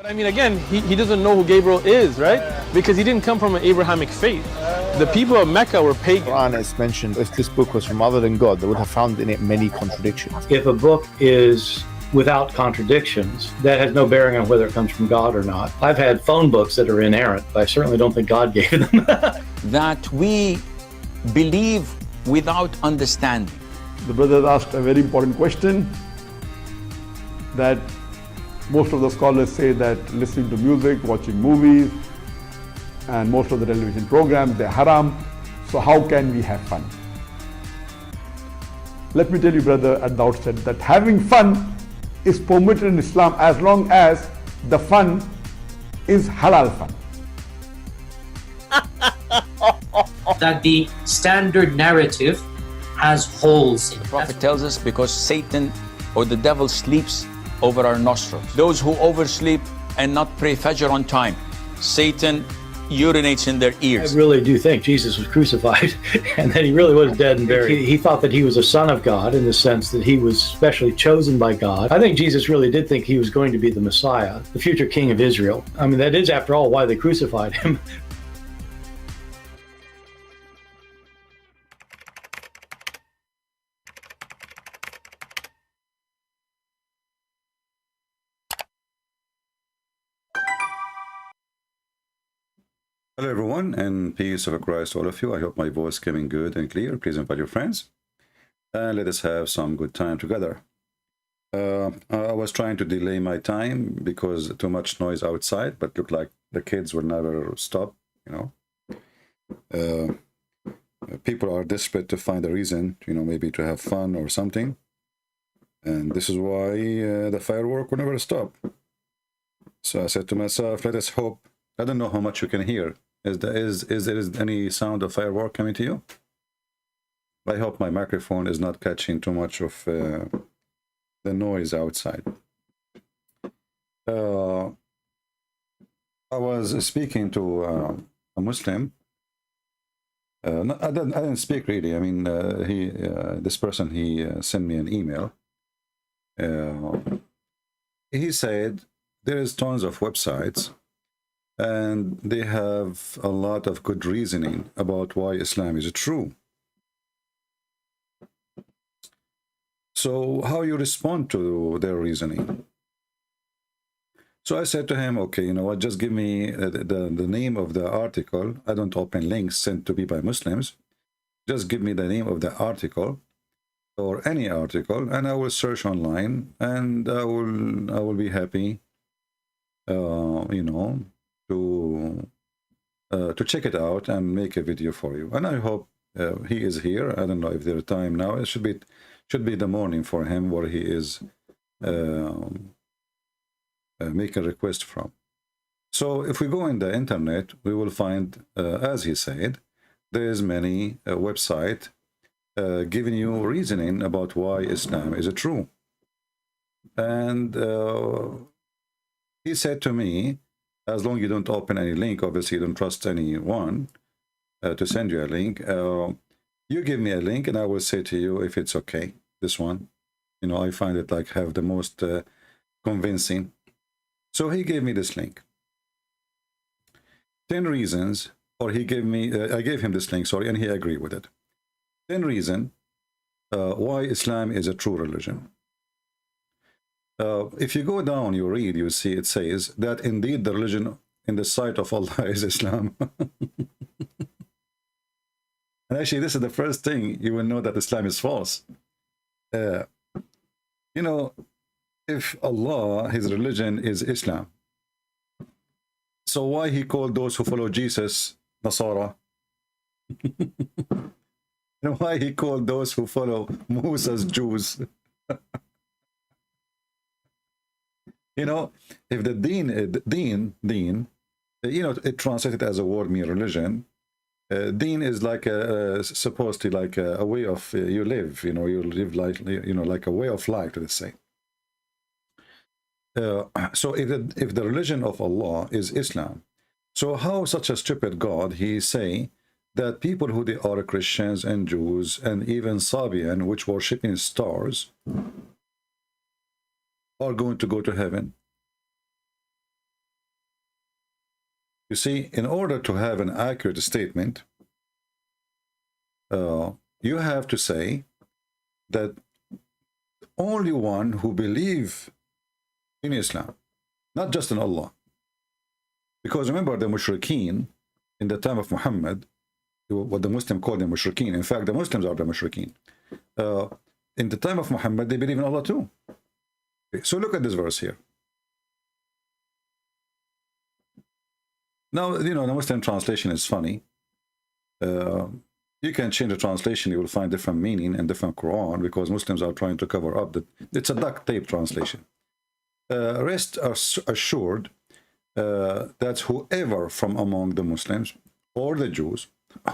But I mean, again, he doesn't know who Gabriel is, right? Because he didn't come from an Abrahamic faith. The people of Mecca were pagan. Quran is mentioned, if this book was from other than God, they would have found in it many contradictions. If a book is without contradictions, that has no bearing on whether it comes from God or not. I've had phone books that are inerrant, but I certainly don't think God gave them. That we believe without understanding. The brother asked a very important question, that most of the scholars say that listening to music, watching movies, and most of the television programs, they're haram. So how can we have fun? Let me tell you, brother, at the outset, that having fun is permitted in Islam as long as the fun is halal fun. That the standard narrative has holes in it. The Prophet tells us because Satan or the devil sleeps over our nostrils. Those who oversleep and not pray Fajr on time, Satan urinates in their ears. I really do think Jesus was crucified and that he really was dead and buried. He thought that he was a son of God in the sense that he was specially chosen by God. I think Jesus really did think he was going to be the Messiah, the future king of Israel. I mean, that is, after all, why they crucified him. Hello everyone, and peace of Christ to all of you. I hope my voice coming good and clear. Please invite your friends and let us have some good time together. I was trying to delay my time because too much noise outside, but looked like the kids will never stop, you know. People are desperate to find a reason, you know, maybe to have fun or something. And this is why the firework will never stop. So I said to myself, let us hope. I don't know how much you can hear. Is there any sound of firework coming to you? I hope my microphone is not catching too much of the noise outside. I was speaking to a Muslim. I didn't speak really. I mean, this person, he sent me an email. He said there is tons of websites and they have a lot of good reasoning about why Islam is true. So how you respond to their reasoning? So I said to him, okay, you know what, just give me the name of the article. I don't open links sent to me by Muslims. Just give me the name of the article or any article, and I will search online, and I will be happy, you know, to check it out and make a video for you. And I hope he is here. I don't know if there's time now. It should be the morning for him where he is make a request from. So if we go in the internet, we will find, as he said, there is many website giving you reasoning about why Islam is true. And he said to me, as long as you don't open any link, obviously you don't trust anyone to send you a link, you give me a link and I will say to you if it's okay. This one, you know, I find it like have the most convincing. So he gave me this link. 10 reasons, or he gave me, I gave him this link, sorry, and he agreed with it. 10 reasons why Islam is a true religion. If you go down, you read, you see it says that indeed the religion in the sight of Allah is Islam. And actually, this is the first thing you will know that Islam is false. You know, if Allah, his religion is Islam, so why he called those who follow Jesus Nasara? And why he called those who follow Moses Jews? You know, if the deen, you know, it translated as a word mean religion. Deen is like supposed to like a way of you live. You know, you live like, you know, like a way of life. Let's say. So if the religion of Allah is Islam, so how such a stupid God he say that people who they are Christians and Jews and even Sabian, which worshiping stars, are going to go to heaven? You see, in order to have an accurate statement, you have to say that only one who believe in Islam, not just in Allah. Because remember, the mushrikeen in the time of Muhammad, what the Muslim called them mushrikeen. In fact, the Muslims are the mushrikeen. In the time of Muhammad, they believe in Allah too. So look at this verse here. Now, you know, the Muslim translation is funny. You can change the translation, you will find different meaning and different Quran, because Muslims are trying to cover up that it's a duct tape translation. Rest assured that whoever from among the Muslims or the Jews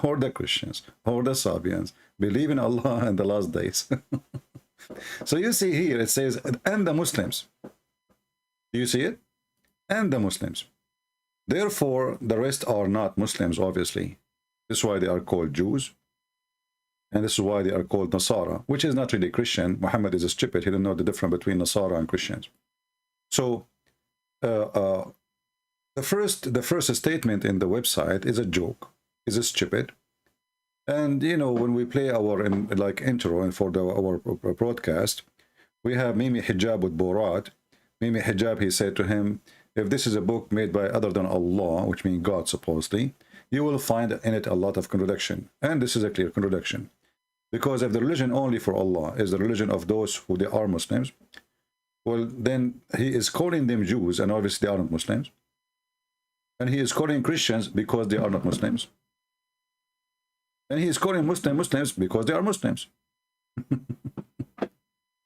or the Christians or the Sabians believe in Allah and the last days. So you see here it says, and the Muslims. Do you see it? And the Muslims. Therefore, the rest are not Muslims, obviously. This is why they are called Jews. And this is why they are called Nasara, which is not really Christian. Muhammad is a stupid. He didn't know the difference between Nasara and Christians. So the first statement in the website is a joke, is a stupid. And you know, when we play our intro and for our broadcast, we have Mimi Hijab with Borat. Mimi Hijab, he said to him, if this is a book made by other than Allah, which means God supposedly, you will find in it a lot of contradiction. And this is a clear contradiction. Because if the religion only for Allah is the religion of those who they are Muslims, well, then he is calling them Jews, and obviously they are not Muslims. And he is calling Christians because they are not Muslims. And he is calling Muslims because they are Muslims.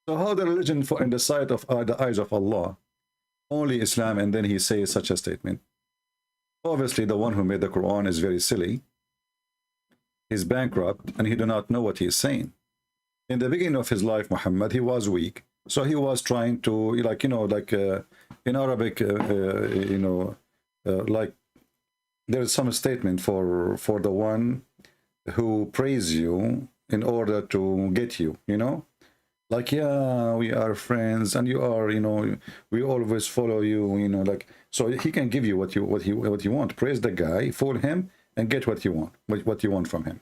So how the religion in the sight of the eyes of Allah, only Islam, and then he says such a statement. Obviously, the one who made the Quran is very silly. He's bankrupt, and he do not know what he is saying. In the beginning of his life, Muhammad, he was weak. So he was trying to, in Arabic, like there is some statement for the one who praise you in order to get you, you know? Like, yeah, we are friends, and you are, you know, we always follow you, you know, like, so he can give you what you want. Praise the guy, fool him, and get what you want from him.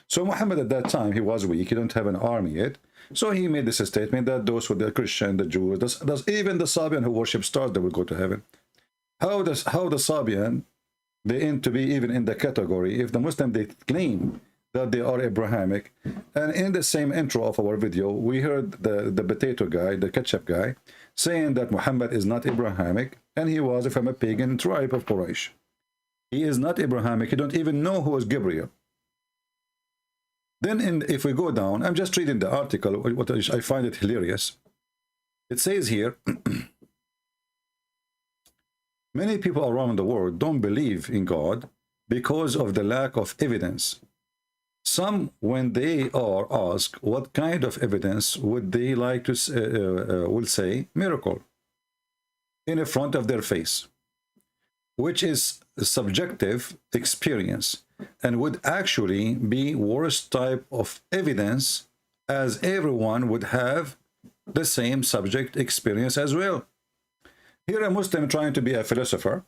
So Muhammad at that time, he was weak. He didn't have an army yet. So he made this statement that those who are Christian, the Jews, does even the Sabian who worship stars, they will go to heaven. How the Sabian, they aim to be even in the category if the Muslim, they claim that they are Abrahamic. And in the same intro of our video, we heard the potato guy, the ketchup guy, saying that Muhammad is not Abrahamic, and he was from a pagan tribe of Quraysh. He is not Abrahamic. He don't even know who is Gabriel. Then if we go down, I'm just reading the article, what I find it hilarious. It says here, many people around the world don't believe in God because of the lack of evidence. Some, when they are asked what kind of evidence would they like to will say miracle in front of their face, which is a subjective experience and would actually be worst type of evidence, as everyone would have the same subject experience as well. Here a Muslim trying to be a philosopher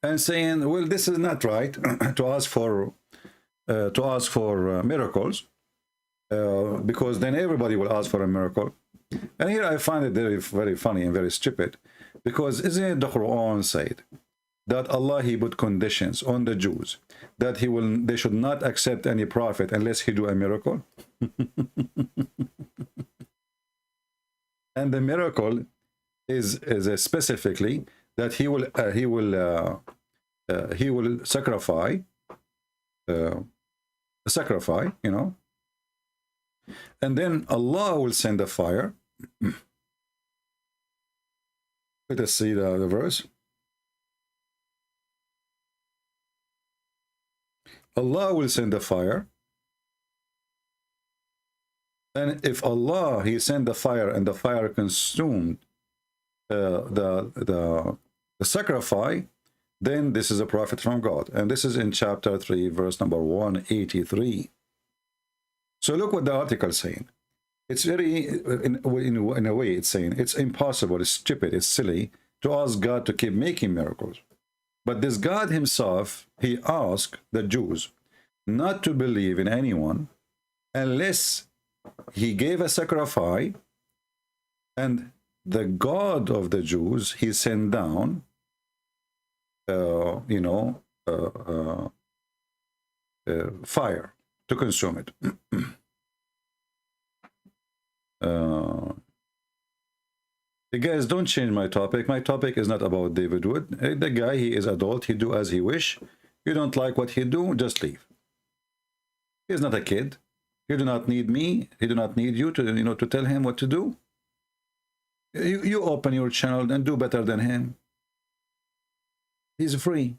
and saying, well, this is not right to ask for miracles, because then everybody will ask for a miracle. And here I find it very, very funny and very stupid, because isn't it the Quran said that Allah, he put conditions on the Jews that they should not accept any prophet unless he do a miracle? And the miracle is specifically that he will sacrifice, you know, and then Allah will send a fire. Let us see the verse. Allah will send a fire, and if Allah, he sent the fire and the fire consumed the sacrifice, then this is a prophet from God. And this is in chapter 3, verse number 183. So look what the article is saying. It's very, in a way, it's saying it's impossible, it's stupid, it's silly to ask God to keep making miracles. But this God himself, he asked the Jews not to believe in anyone unless he gave a sacrifice, and the God of the Jews, he sent down, fire to consume it. Guys, don't change my topic. My topic is not about David Wood. The guy, he is adult. He do as he wish. You don't like what he do, just leave. He's not a kid. He do not need me. He do not need you to, to tell him what to do. You open your channel and do better than him. He's free.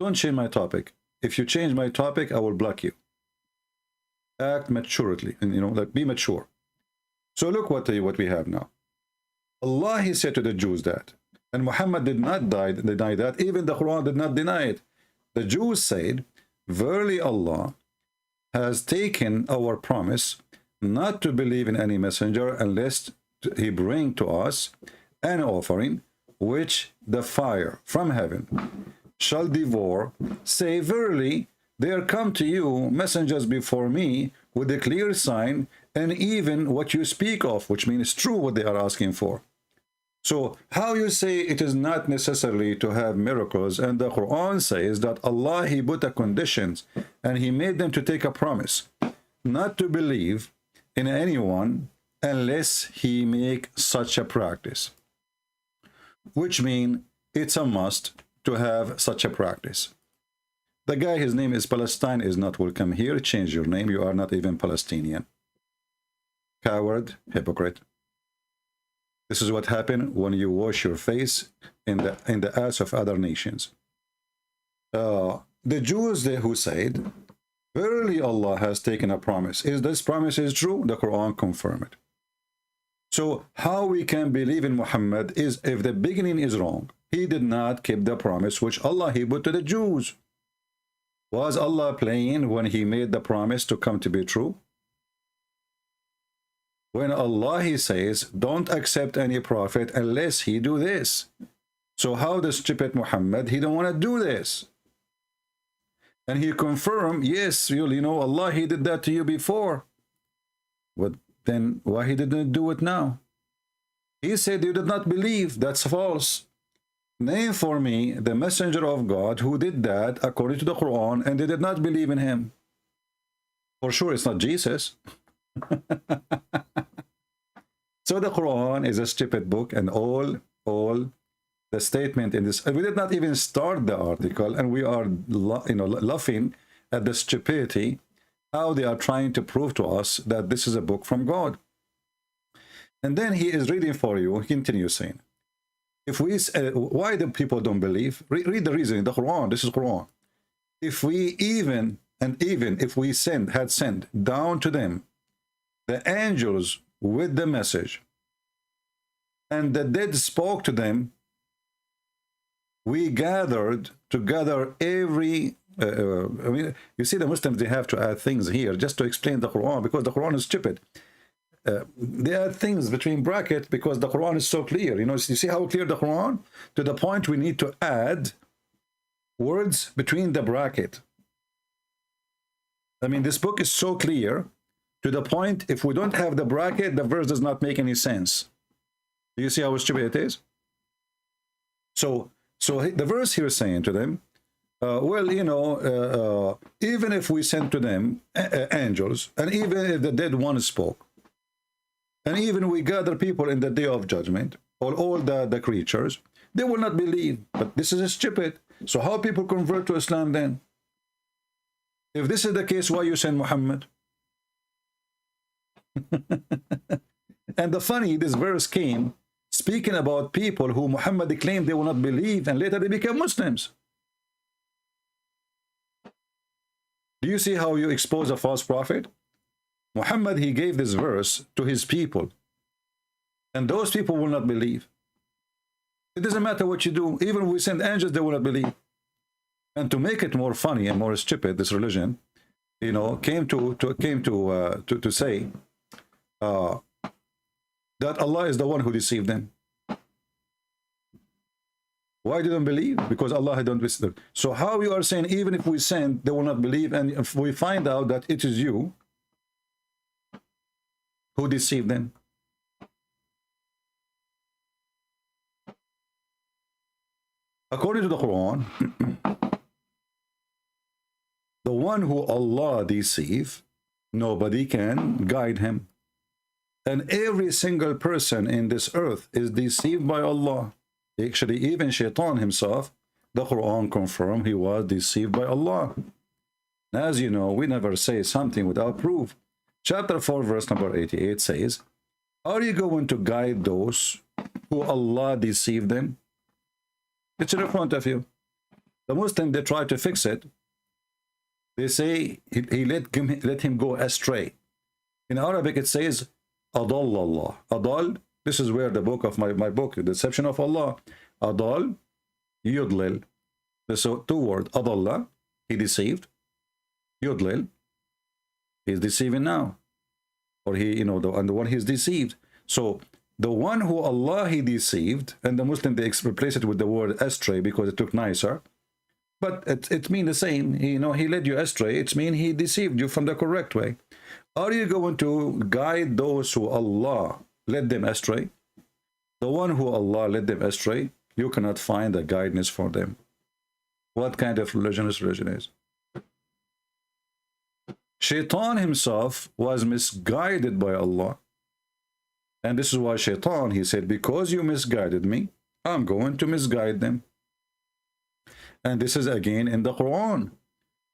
Don't change my topic. If you change my topic, I will block you. Act maturely, and like be mature. So look what we have now. Allah, he said to the Jews that, and Muhammad did not deny that. Even the Quran did not deny it. The Jews said, verily Allah has taken our promise not to believe in any messenger unless he bring to us an offering which the fire from heaven shall devour. Say, verily there come to you messengers before me with a clear sign, and even what you speak of, which means true what they are asking for. So how you say it is not necessarily to have miracles, and the Quran says that Allah, he put the conditions and he made them to take a promise not to believe in anyone unless he make such a practice, which means it's a must to have such a practice. The guy, his name is Palestine, is not welcome here. Change your name. You are not even Palestinian. Coward, hypocrite. This is what happened when you wash your face in the ass of other nations. The Jews, who said, verily Allah has taken a promise. Is this promise is true? The Quran confirm it. So how we can believe in Muhammad is if the beginning is wrong. He did not keep the promise which Allah, he put to the Jews. Was Allah playing when he made the promise to come to be true? When Allah, he says, don't accept any prophet unless he do this. So how the stupid Muhammad, he don't want to do this. And he confirmed, yes, Allah, he did that to you before. But then why he didn't do it now? He said you did not believe. That's false. Name for me the messenger of God who did that according to the Quran and they did not believe in him. For sure it's not Jesus. So the Quran is a stupid book, and all the statement in this, we did not even start the article, and we are laughing at the stupidity, how they are trying to prove to us that this is a book from God. And then he is reading for you. He continues saying, if we why the people don't believe, read the reason in the Quran. This is Quran. If we even if we had sent down to them the angels with the message, and the dead spoke to them, we gathered together every I mean, you see, the Muslims, they have to add things here just to explain the Quran, because the Quran is stupid. They add things between brackets because the Quran is so clear. You see how clear the Quran, to the point we need to add words between the bracket. I mean, this book is so clear to the point, if we don't have the bracket, the verse does not make any sense. Do you see how stupid it is? So the verse here is saying to them, even if we sent to them angels, and even if the dead one spoke, and even we gather people in the day of judgment, or all the creatures, they will not believe. But this is stupid. So how people convert to Islam then? If this is the case, why you send Muhammad? And the funny, this verse came speaking about people who Muhammad claimed they will not believe, and later they became Muslims. Do you see how you expose a false prophet? Muhammad, he gave this verse to his people, and those people will not believe. It doesn't matter what you do. Even if we send angels, they will not believe. And to make it more funny and more stupid, this religion, came to say that Allah is the one who deceived them. Why they don't believe? Because Allah don't visit them. So how you are saying even if we send, they will not believe, and if we find out that it is you who deceived them? According to the Quran, the one who Allah deceive, nobody can guide him. And every single person in this earth is deceived by Allah. Actually, even Shaitan himself, the Quran confirmed he was deceived by Allah. As you know, we never say something without proof. Chapter 4, verse number 88 says, are you going to guide those who Allah deceived them? It's in front of you. The Muslims, they try to fix it. They say he let him go astray. In Arabic, it says, Adal Allah. Adal, this is where the book of my book, The Deception of Allah. Adal, Yudlil. So two words, Adallah, he deceived. Yudlil, he's deceiving now. Or he, and the one he's deceived. So the one who Allah he deceived, and the Muslim they replace it with the word astray because it took nicer, but it means the same. He led you astray. It means he deceived you from the correct way. Are you going to guide those who Allah led them astray? The one who Allah led them astray, you cannot find a guidance for them. What kind of religion is? Shaitan himself was misguided by Allah. And this is why Shaitan, he said, because you misguided me, I'm going to misguide them. And this is again in the Quran.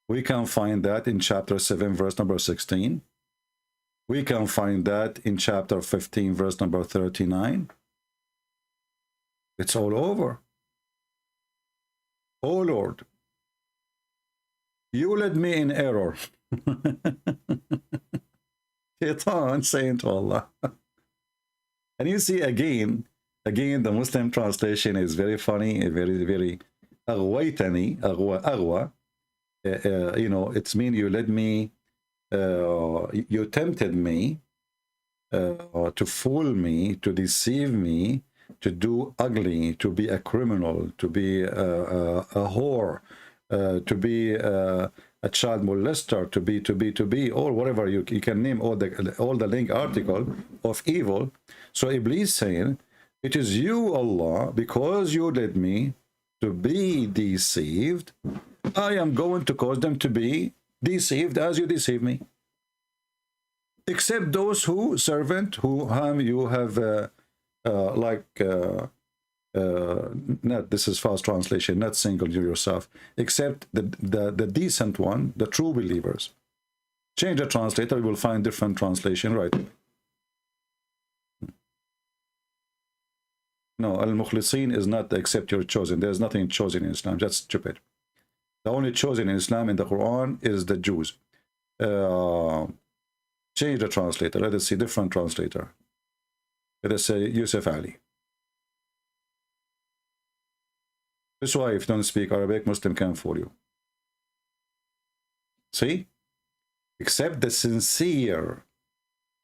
We can find that in chapter 7, verse number 16. We can find that in chapter 15, verse number 39. It's all over. Oh Lord, you led me in error. Shaitan saying to Allah. And you see again, the Muslim translation is very funny, very أغويتني, أغوى. It's mean you led me, you tempted me to fool me, to deceive me, to do ugly, to be a criminal, to be a whore, to be a child molester, to be, or whatever you can name all the link article of evil. So Iblis saying, it is you, Allah, because you led me to be deceived, I am going to cause them to be deceived as you deceive me. Except those who you have not, this is false translation, not single you yourself, except the decent one, the true believers. Change the translator, you will find different translation right away. No, al-mukhlisin is not except you're chosen. There's nothing chosen in Islam. That's stupid. The only chosen in Islam in the Quran is the Jews. Change the translator. Let us see different translator. Let us say Yusuf Ali. This is why if you don't speak Arabic, Muslim can't fool you. See? Except the sincere.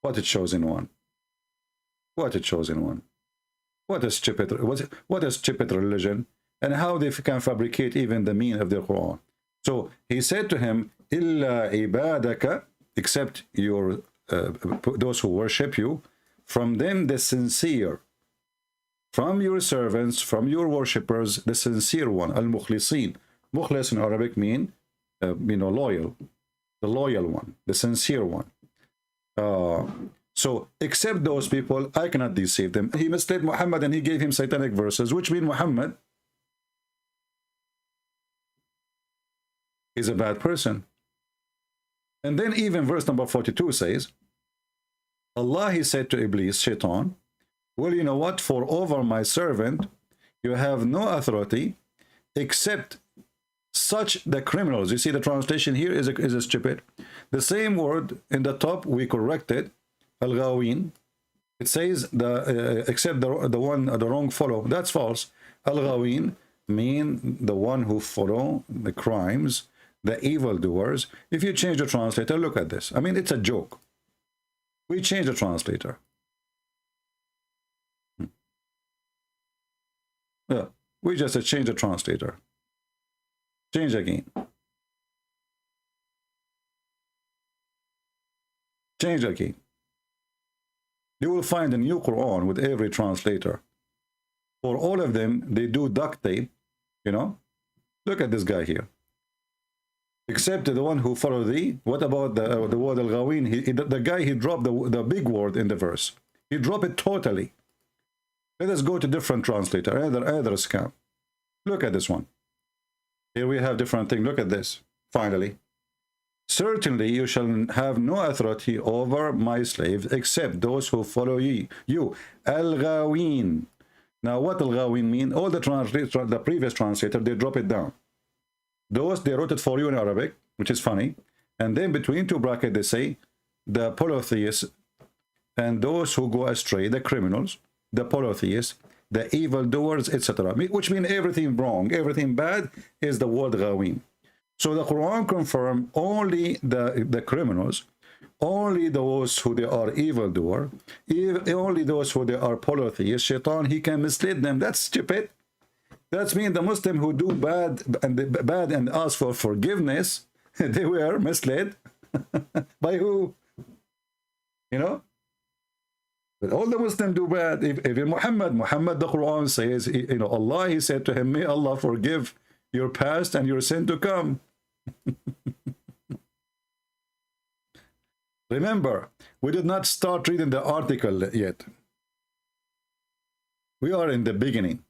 What a chosen one. What a chosen one. What a stupid religion, and how they can fabricate even the meaning of the Quran. So he said to him, "Illa ibadaka," except your those who worship you, from them the sincere, from your servants, from your worshippers, the sincere one, al-mukhlisin. Mukhlis in Arabic mean loyal, the loyal one, the sincere one. So, except those people, I cannot deceive them. He misled Muhammad and he gave him satanic verses, which mean Muhammad is a bad person. And then even verse number 42 says, Allah, he said to Iblis, Shaitan, well, you know what? For over my servant, you have no authority except such the criminals. You see the translation here is a stupid. The same word in the top, we corrected. Al-Ghawin, it says except the wrong follow. That's false. Al-Ghawin mean the one who follow the crimes, the evildoers. If you change the translator, look at this. I mean, it's a joke. We change the translator. Yeah. We just change the translator. Change again. Change again. You will find a new Quran with every translator. For all of them, they do duct tape, you know. Look at this guy here. Except the one who followed what about the word al-ghawin? The guy, he dropped the big word in the verse. He dropped it totally. Let us go to different translator, either scam. Look at this one. Here we have different thing. Look at this. Finally. Certainly you shall have no authority over my slaves except those who follow you. Al-ghawin. Now what al-ghawin mean? All the previous translator, they drop it down. Those, they wrote it for you in Arabic, which is funny. And then between two brackets, they say the polytheists and those who go astray, the criminals, the polytheists, the evildoers, etc. Which mean everything wrong, everything bad is the word ghawin. So the Quran confirm only the criminals, only those who they are evildoer, only those who they are polytheists. Shaitan, he can mislead them. That's stupid. That means the Muslim who do bad and ask for forgiveness, they were misled by who? You know? But all the Muslims do bad. Even Muhammad, the Quran says, you know, Allah, he said to him, may Allah forgive your past and your sin to come. Remember, we did not start reading the article yet. We are in the beginning.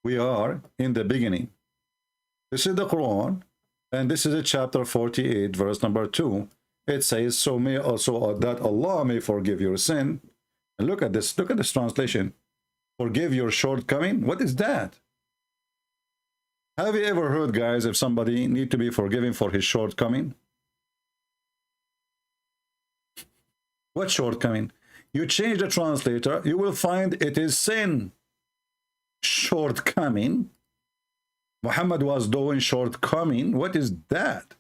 We are in the beginning. This is the Quran, and this is a chapter 48, verse number 2. It says, so may also that Allah may forgive your sin. And look at this translation. Forgive your shortcoming. What is that? Have you ever heard, guys, if somebody need to be forgiven for his shortcoming? What shortcoming? You change the translator, you will find it is sin. Shortcoming. Muhammad was doing shortcoming. What is that?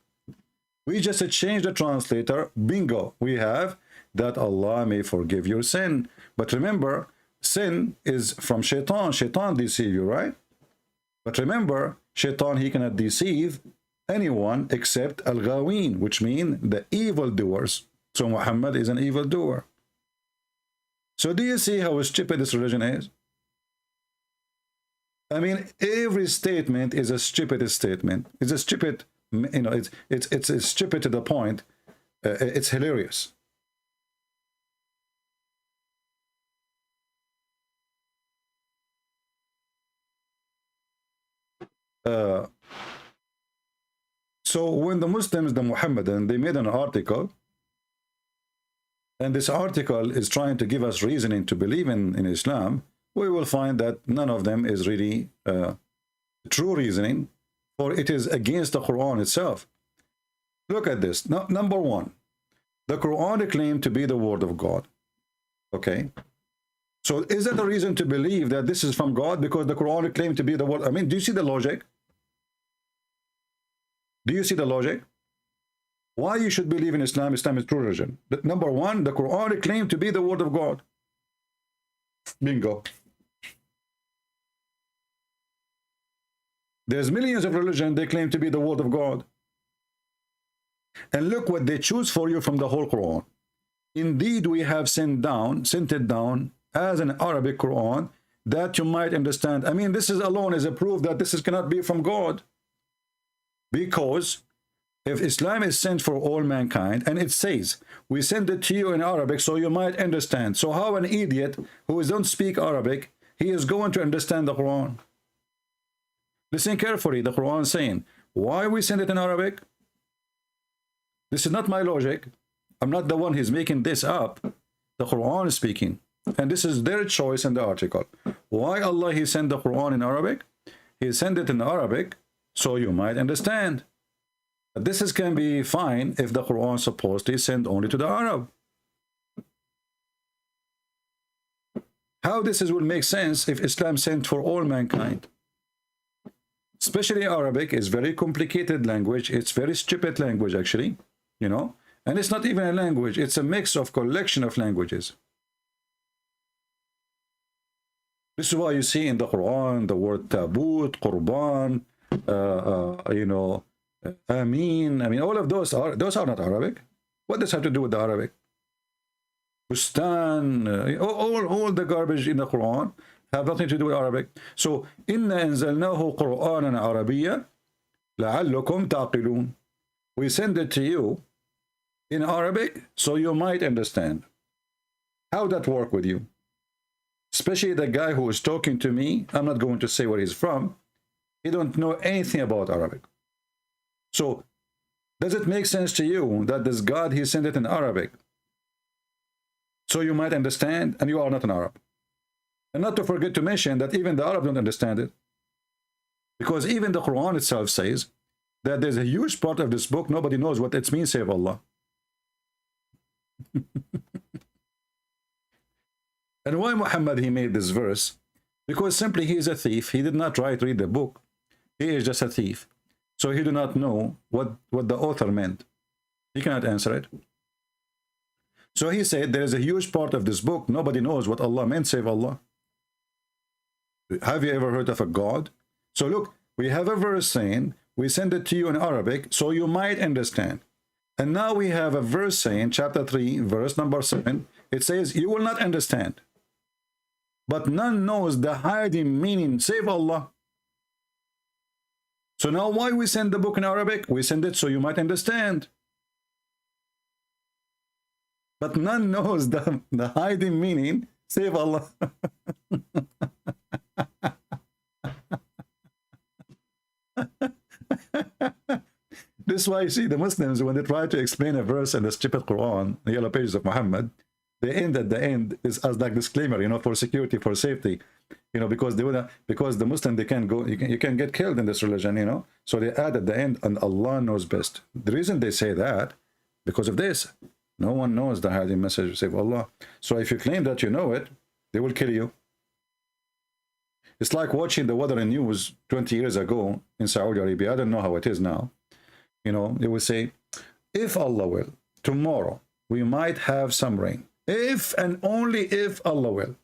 We just change the translator. Bingo. We have that Allah may forgive your sin. But remember, sin is from Shaitan. Shaitan deceive you, right? But remember, Shaitan, he cannot deceive anyone except al-ghawin, which mean the evildoers. So Muhammad is an evildoer. So do you see how stupid this religion is? I mean, every statement is a stupid statement. It's a stupid, you know, it's stupid to the point. It's hilarious. So when the Muslims, the Muhammadan, they made an article, and this article is trying to give us reasoning to believe in Islam, we will find that none of them is really true reasoning, for it is against the Quran itself. Look at this. Now, number one, the Quran claimed to be the word of God. Okay. So is that a reason to believe that this is from God because the Quran claimed to be the word? I mean, do you see the logic? Do you see the logic? Why you should believe in Islam? Islam is true religion. Number one, the Quran claimed to be the word of God. Bingo. There's millions of religions, they claim to be the word of God. And look what they choose for you from the whole Quran. Indeed, we have sent it down as an Arabic Quran that you might understand. I mean, this is alone is a proof that this cannot be from God. Because if Islam is sent for all mankind, and it says, we send it to you in Arabic so you might understand. So how an idiot who don't speak Arabic, he is going to understand the Quran? Listen carefully, the Quran is saying, why we send it in Arabic? This is not my logic. I'm not the one who's making this up. The Quran is speaking. And this is their choice in the article. Why Allah he sent the Quran in Arabic? He sent it in Arabic so you might understand. This can be fine if the Quran supposedly sent only to the Arab. How this will make sense if Islam sent for all mankind? Especially Arabic is very complicated language. It's very stupid language actually, you know. And it's not even a language. It's a mix of collection of languages. This is why you see in the Quran the word tabut, qurban, you know, ameen. I mean, all of those are not Arabic. What does have to do with the Arabic? Bustan, all the garbage in the Quran have nothing to do with Arabic. So, inna anzalnahu Qur'anan Arabiyya la'allakum taqilun. We send it to you in Arabic so you might understand. How that work with you? Especially the guy who is talking to me, I'm not going to say where he's from. He don't know anything about Arabic. So, does it make sense to you that this God, he sent it in Arabic so you might understand, and you are not an Arab? And not to forget to mention that even the Arab don't understand it. Because even the Quran itself says that there's a huge part of this book, nobody knows what it means, save Allah. And why Muhammad, he made this verse? Because simply he is a thief. He did not try to read the book. He is just a thief. So he do not know what the author meant. He cannot answer it. So he said there is a huge part of this book, nobody knows what Allah meant, save Allah. Have you ever heard of a God? So look, we have a verse saying, we send it to you in Arabic so you might understand. And now we have a verse saying, chapter 3, verse number 7, it says, you will not understand. But none knows the hiding meaning, save Allah. So now why we send the book in Arabic? We send it so you might understand. But none knows the hiding meaning, save Allah. This is why you see the Muslims, when they try to explain a verse in the stupid Quran, the yellow pages of Muhammad, they end at the end is as like disclaimer, you know, for security, for safety, you know, because they would, because the Muslim, they can go, you can get killed in this religion, you know. So they add at the end, and Allah knows best. The reason they say that, because of this, no one knows the hiding message save Allah. So if you claim that you know it, they will kill you. It's like watching the weather and news 20 years ago in Saudi Arabia. I don't know how it is now. You know, they will say, if Allah will, tomorrow we might have some rain. If and only if Allah will.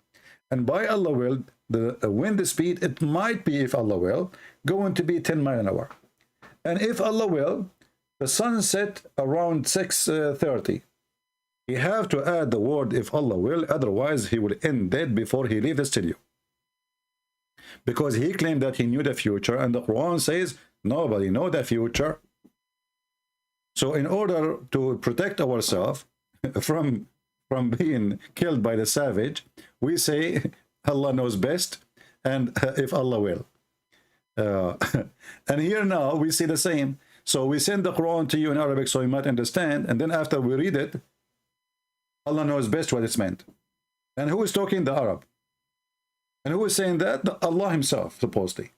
And by Allah will, the wind speed, it might be, if Allah will, going to be 10 miles an hour. And if Allah will, the sun set around 6:30. You have to add the word if Allah will, otherwise he will end dead before he leaves the studio. Because he claimed that he knew the future, and the Quran says nobody knows the future. So in order to protect ourselves from being killed by the savage, we say Allah knows best, and if Allah will. And here now we see the same. So we send the Quran to you in Arabic so you might understand, and then after we read it, Allah knows best what it's meant. And who is talking? The Arab. And who is saying that? Allah himself, supposedly.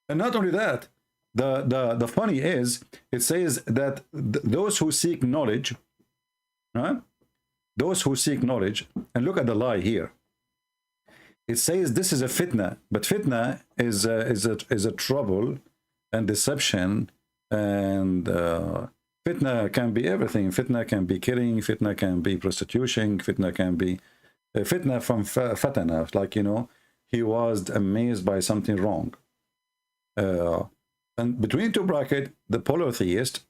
And not only that, the funny is, it says that those who seek knowledge, those who seek knowledge, and look at the lie here. It says this is a fitna, but fitna is a trouble and deception, and fitna can be everything. Fitna can be killing, fitna can be prostitution, fitna can be fitna from fatana, like, you know, he was amazed by something wrong. And between two brackets, the polytheist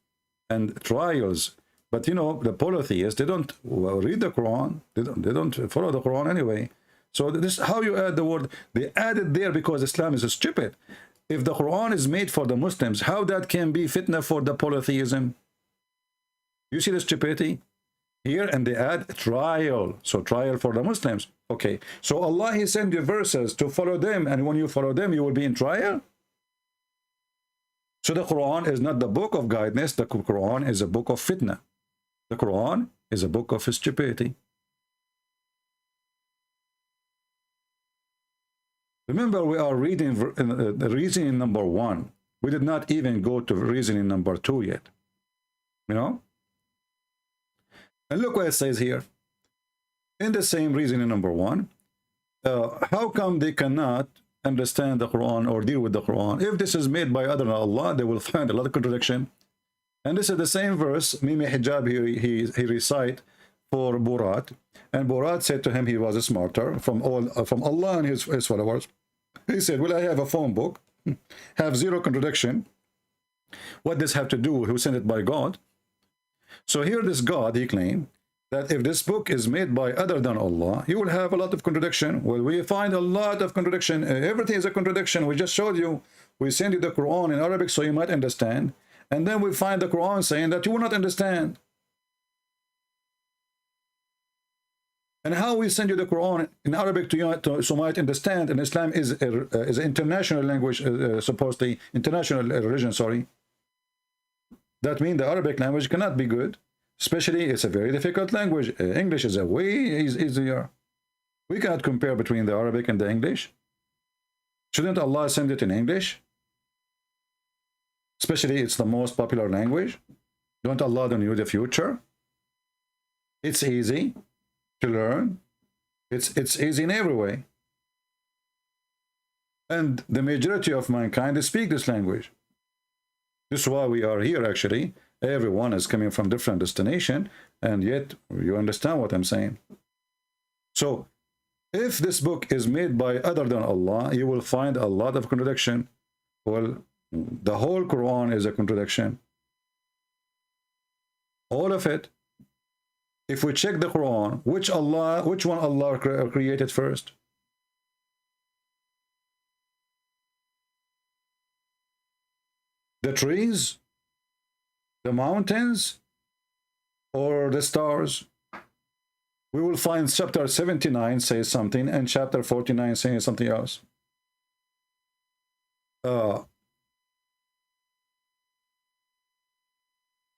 and trials. But you know, the polytheists, they don't read the Quran, they don't follow the Quran anyway. So this is how you add the word. They added there because Islam is stupid. If the Quran is made for the Muslims, how that can be fitna for the polytheism? You see the stupidity here, and they add trial. So trial for the Muslims. Okay, so Allah, he sent you verses to follow them, and when you follow them, you will be in trial. So the Quran is not the book of guidance. The Quran is a book of fitna. The Quran is a book of stupidity. Remember, we are reading reasoning number 1. We did not even go to reasoning number 2 yet. You know? And look what it says here. In the same reasoning number 1, how come they cannot understand the Quran or deal with the Quran? If this is made by other than Allah, they will find a lot of contradiction. And this is the same verse, Mimi Hijab, he recite for Borat, and Borat said to him he was smarter from Allah and his followers. He said, well, I have a phone book, have zero contradiction. What does have to do? Who sent it by God? So here this God, he claimed that if this book is made by other than Allah, you will have a lot of contradiction. Well, we find a lot of contradiction. Everything is a contradiction. We just showed you. We send you the Quran in Arabic so you might understand. And then we find the Quran saying that you will not understand. And how we send you the Quran in Arabic to you so might understand, and Islam is an international language, supposedly international religion, sorry. That means the Arabic language cannot be good. Especially, it's a very difficult language. English is a way easier. We cannot compare between the Arabic and the English. Shouldn't Allah send it in English? Especially, it's the most popular language. Don't Allah know the future? It's easy to learn. It's easy in every way. And the majority of mankind speak this language. This is why we are here, actually. Everyone is coming from different destination, and yet you understand what I'm saying. So, if this book is made by other than Allah, you will find a lot of contradiction. Well, the whole Quran is a contradiction. All of it. If we check the Quran, which one Allah created first? The trees, the mountains, or the stars? We will find chapter 79 says something and chapter 49 saying something else.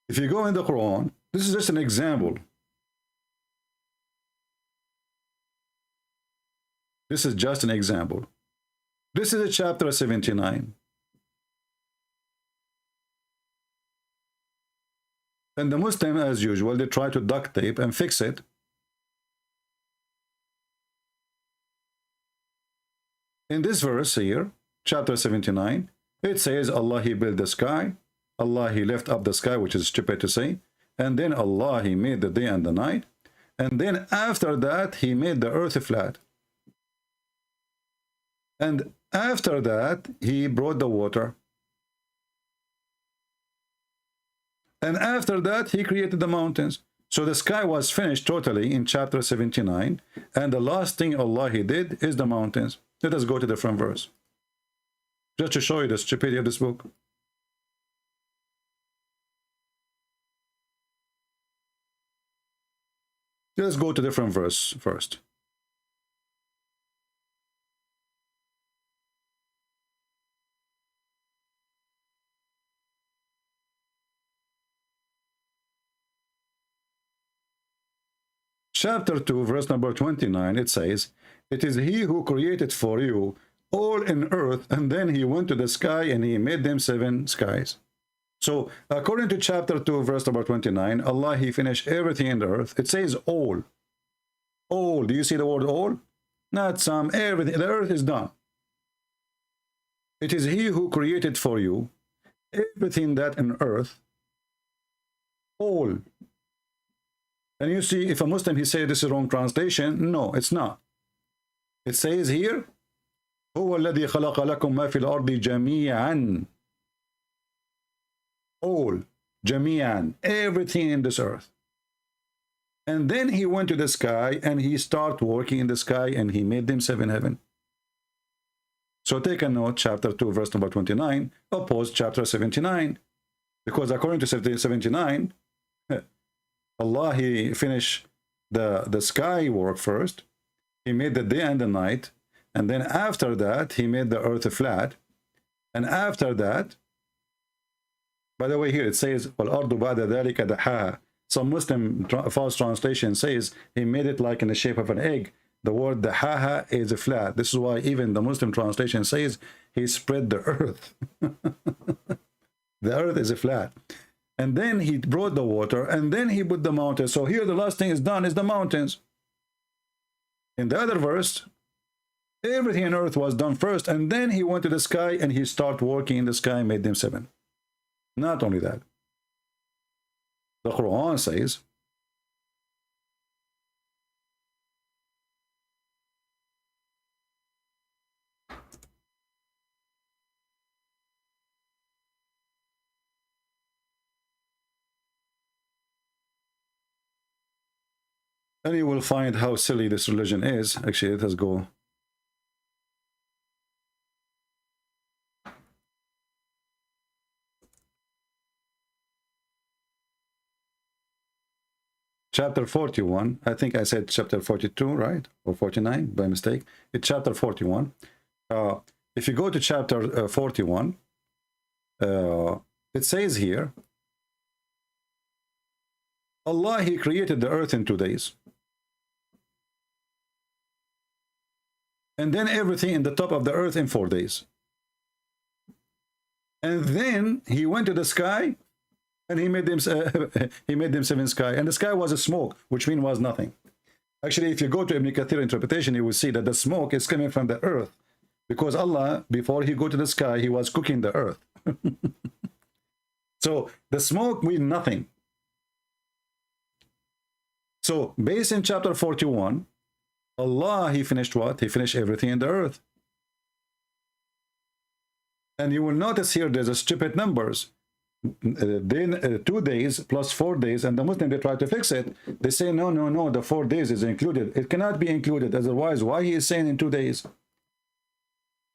If you go in the Quran, this is just an example. This is just an example. This is a chapter 79. And the Muslim, as usual, they try to duct tape and fix it. In this verse here, chapter 79, it says, Allah, He built the sky. Allah, He left up the sky, which is stupid to say. And then Allah, He made the day and the night. And then after that, He made the earth flat. And after that, He brought the water. And after that, He created the mountains. So the sky was finished totally in chapter 79. And the last thing Allah He did is the mountains. Let us go to the front verse. Just to show you the stupidity of this book. Let's go to the front verse first. Chapter 2, verse number 29, it says, it is He who created for you all in earth, and then He went to the sky and He made them 7 skies. So, according to chapter 2, verse number 29, Allah, He finished everything in the earth. It says all. All. Do you see the word all? Not some, everything. The earth is done. It is He who created for you everything that in earth. All. And you see, if a Muslim, he says this is wrong translation. No, it's not. It says here, هو الذي خلق لكم ما في الأرض جميعا. All, جميعا, everything in this earth. And then He went to the sky and He started working in the sky and He made them 7 heaven. So take a note, chapter 2, verse number 29, oppose chapter 79. Because according to 79, Allah, He finished the sky work first. He made the day and the night. And then after that, He made the earth flat. And after that, by the way, here it says, وَالْأَرْضُ بَعْدَ ذَلِكَ دَحَاهَا. Some Muslim false translation says He made it like in the shape of an egg. The word dahaha is flat. This is why even the Muslim translation says He spread the earth. The earth is flat. And then He brought the water, and then He put the mountains. So here the last thing is done is the mountains. In the other verse, everything on earth was done first, and then He went to the sky and He started working in the sky and made them 7. Not only that. The Quran says, And you will find how silly this religion is. Actually, let us go. Chapter 41, I think I said chapter 42, right? Or 49 by mistake. It's chapter 41. If you go to chapter 41, it says here, Allah, He created the earth in 2 days. And then everything in the top of the earth in 4 days. And then He went to the sky and he made them 7 sky, and the sky was a smoke, which means was nothing. Actually, if you go to Ibn Kathir interpretation, you will see that the smoke is coming from the earth, because Allah, before He go to the sky, He was cooking the earth. So the smoke means nothing. So based in chapter 41, Allah, He finished what? He finished everything in the earth. And you will notice here there's a stupid numbers. Then 2 days plus 4 days, and the Muslim, they try to fix it. They say no, the 4 days is included. It cannot be included, otherwise why He is saying in 2 days?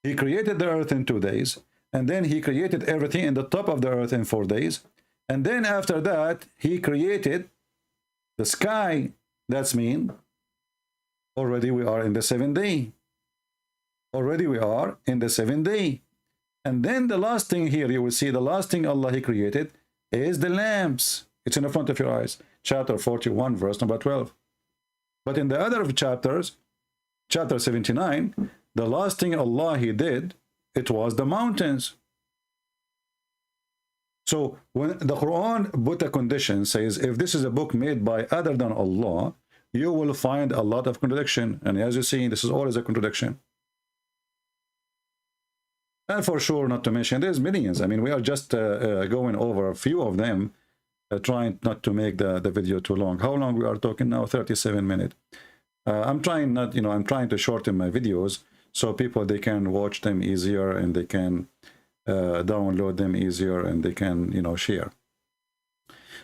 He created the earth in 2 days, and then He created everything in the top of the earth in 4 days, and then after that He created the sky. That's mean already we are in the 7th day. Already we are in the 7th day. And then the last thing here, you will see the last thing Allah, He created is the lamps. It's in the front of your eyes. Chapter 41, verse number 12. But in the other chapters, chapter 79, the last thing Allah, He did, it was the mountains. So when the Quran put a condition, says, if this is a book made by other than Allah, you will find a lot of contradiction. And as you see, this is always a contradiction. And for sure, not to mention, there's millions. I mean, we are just going over a few of them, trying not to make the video too long. How long we are talking now? 37 minutes. I'm trying not, I'm trying to shorten my videos so people, they can watch them easier, and they can download them easier, and they can, share.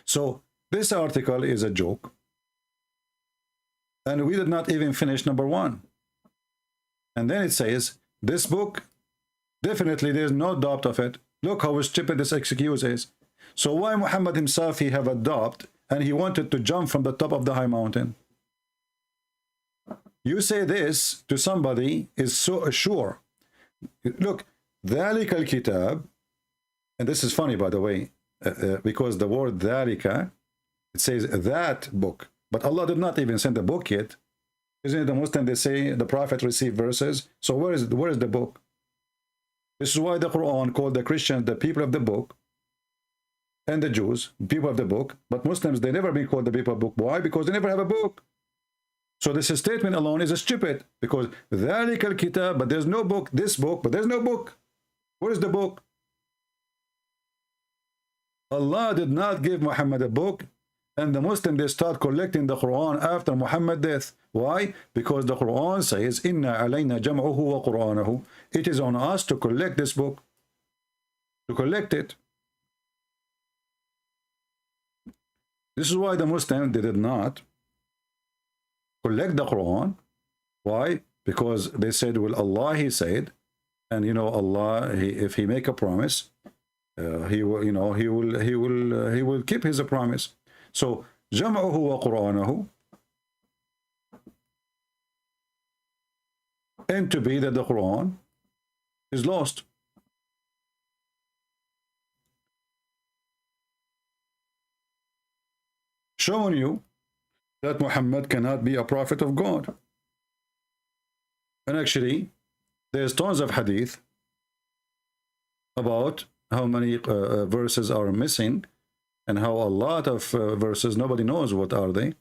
So this article is a joke. And we did not even finish number 1. And then it says, this book, definitely there's no doubt of it. Look how stupid this excuse is. So why Muhammad himself, he have a doubt, and he wanted to jump from the top of the high mountain? You say this to somebody is so sure. Look, ذَلِكَ الْكِتَابِ, and this is funny, by the way, because the word ذَلِكَ, it says that book. But Allah did not even send the book yet. Isn't it the Muslim, they say the Prophet received verses? So where is the book? This is why the Quran called the Christians the people of the book, and the Jews people of the book. But Muslims, they never been called the people of the book. Why? Because they never have a book. So this statement alone is stupid, because ذَلِكَ الْكِتَابِ, but there's no book. This book, but there's no book. Where is the book? Allah did not give Muhammad a book, and the Muslim, they start collecting the Quran after Muhammad's death. Why? Because the Quran says, Inna alayna jam'uhu wa Qur'anahu. It is on us to collect this book, to collect it. This is why the Muslim, they did not collect the Quran. Why? Because they said, well, Allah, He said, and Allah, if He make a promise, He will, He will keep His promise. So, jam'uhu wa Qur'anahu, and to be that the Quran is lost. Showing you that Muhammad cannot be a prophet of God. And actually, there's tons of hadith about how many verses are missing, and how a lot of verses, nobody knows what are they,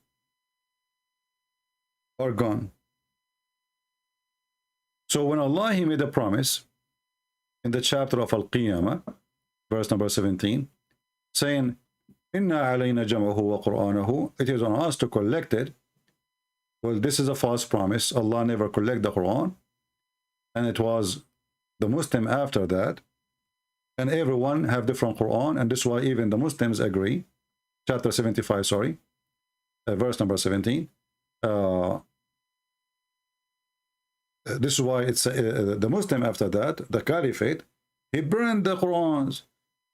are gone. So when Allah, He made a promise in the chapter of Al-Qiyamah, verse number 17, saying, Inna alayna jam'uhu wa Qur'anahu, it is on us to collect it. Well, this is a false promise. Allah never collect the Quran, and it was the Muslim after that. And everyone have different Quran, and this is why even the Muslims agree. Chapter 75, sorry, verse number 17. this is why it's the Muslim after that, the Caliphate, he burned the Qurans.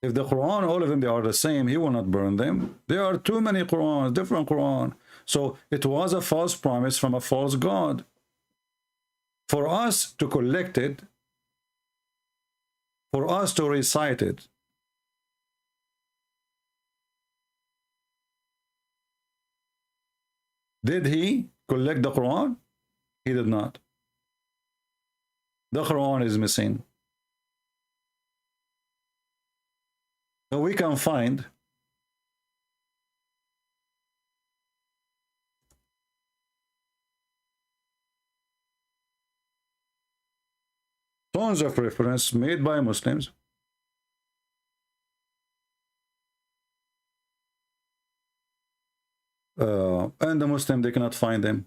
If the Quran, all of them, they are the same, he will not burn them. There are too many Qurans, different Quran. So it was a false promise from a false God. For us to collect it, for us to recite it, did he collect the Quran? He did not. The Quran is missing. So we can find tons of reference made by Muslims and the Muslim, they cannot find them.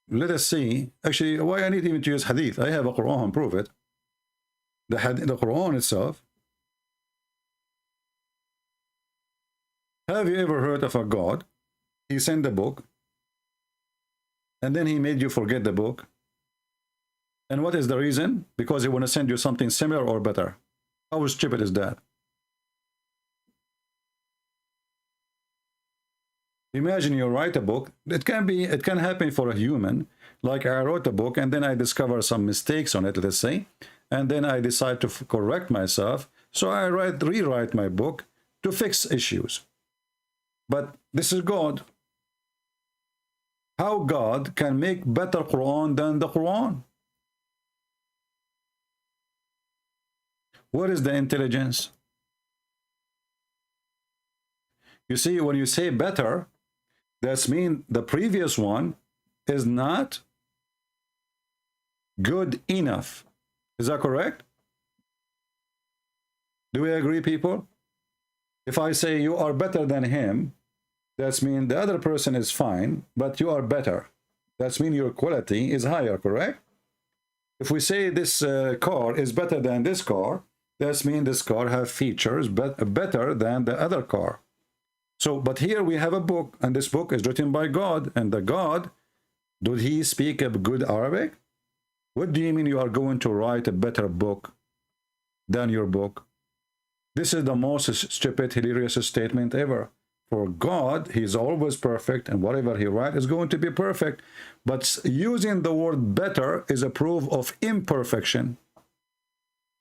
Let us see. Actually, why I need even to use hadith? I have a Quran, prove it. The Quran itself. Have you ever heard of a God? He sent a book, and then he made you forget the book. And what is the reason? Because he want to send you something similar or better. How stupid is that? Imagine you write a book. It can happen for a human. Like I wrote a book and then I discover some mistakes on it, let's say, and then I decide to correct myself. So I rewrite my book to fix issues. But this is God. How God can make better Quran than the Quran? What is the intelligence? You see, when you say better, that means the previous one is not good enough. Is that correct? Do we agree, people? If I say you are better than him, that means the other person is fine, but you are better. That means your quality is higher, correct? If we say this car is better than this car, that means this car has features better than the other car. So, but here we have a book, and this book is written by God, and the God, did he speak a good Arabic? What do you mean you are going to write a better book than your book? This is the most stupid, hilarious statement ever. For God, he is always perfect, and whatever he writes is going to be perfect. But using the word better is a proof of imperfection.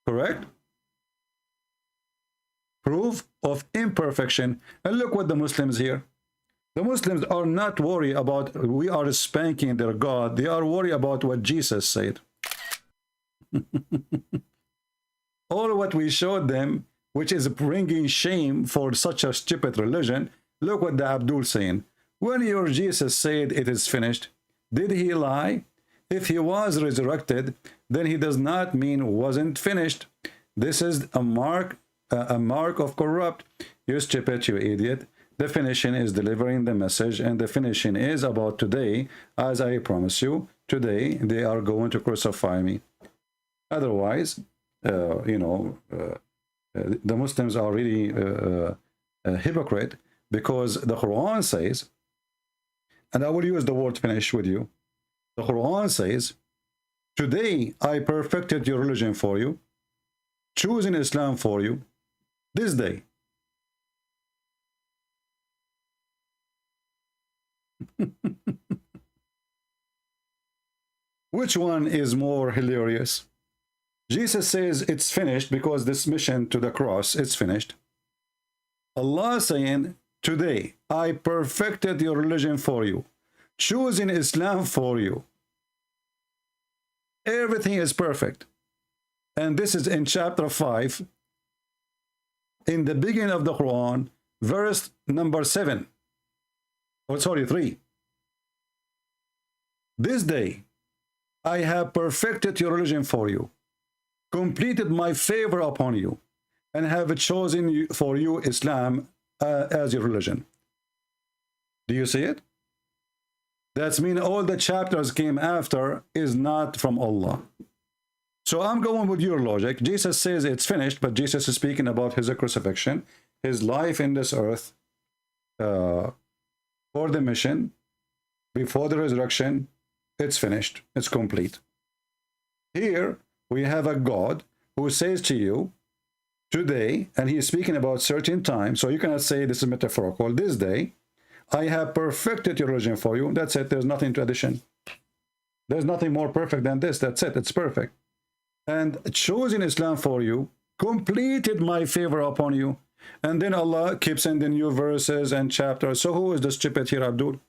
Correct? Proof of imperfection. And look what the Muslims here. The Muslims are not worried about we are spanking their God. They are worried about what Jesus said. All what we showed them, which is bringing shame for such a stupid religion. Look what the Abdul saying. When your Jesus said it is finished, did he lie? If he was resurrected, then he does not mean wasn't finished. This is a mark of corrupt. You stupid, you idiot. The finishing is delivering the message, and the finishing is about today. As I promise you, today they are going to crucify me. Otherwise, the Muslims are really a hypocrite, because the Quran says, and I will use the word finish with you. The Quran says, today I perfected your religion for you, choosing Islam for you, this day. Which one is more hilarious? Jesus says it's finished because this mission to the cross is finished. Allah saying, today I perfected your religion for you, choosing Islam for you. Everything is perfect. And this is in chapter 5, in the beginning of the Quran, verse number 7. Oh, sorry, 3. This day I have perfected your religion for you, completed my favor upon you, and have chosen for you Islam as your religion. Do you see it? That means all the chapters came after is not from Allah. So I'm going with your logic. Jesus says it's finished, but Jesus is speaking about his crucifixion, his life in this earth for the mission before the resurrection. It's finished. It's complete. Here we have a God who says to you today, and he is speaking about certain time, so you cannot say this is metaphorical. This day, I have perfected your religion for you. That's it. There's nothing to addition. There's nothing more perfect than this. That's it. It's perfect. And choosing Islam for you, completed my favor upon you. And then Allah keeps sending you verses and chapters. So who is the stupid here, Abdul?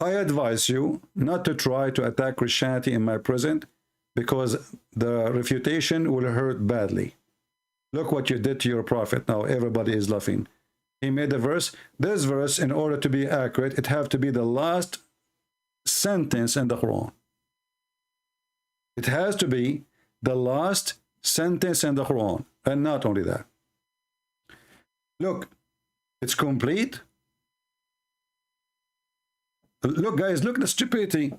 I advise you not to try to attack Christianity in my present, because the refutation will hurt badly. Look what you did to your prophet. Now everybody is laughing. He made a verse. This verse, in order to be accurate, it have to be the last sentence in the Quran. It has to be the last sentence in the Quran, and not only that. Look, it's complete. Look, guys, look at the stupidity.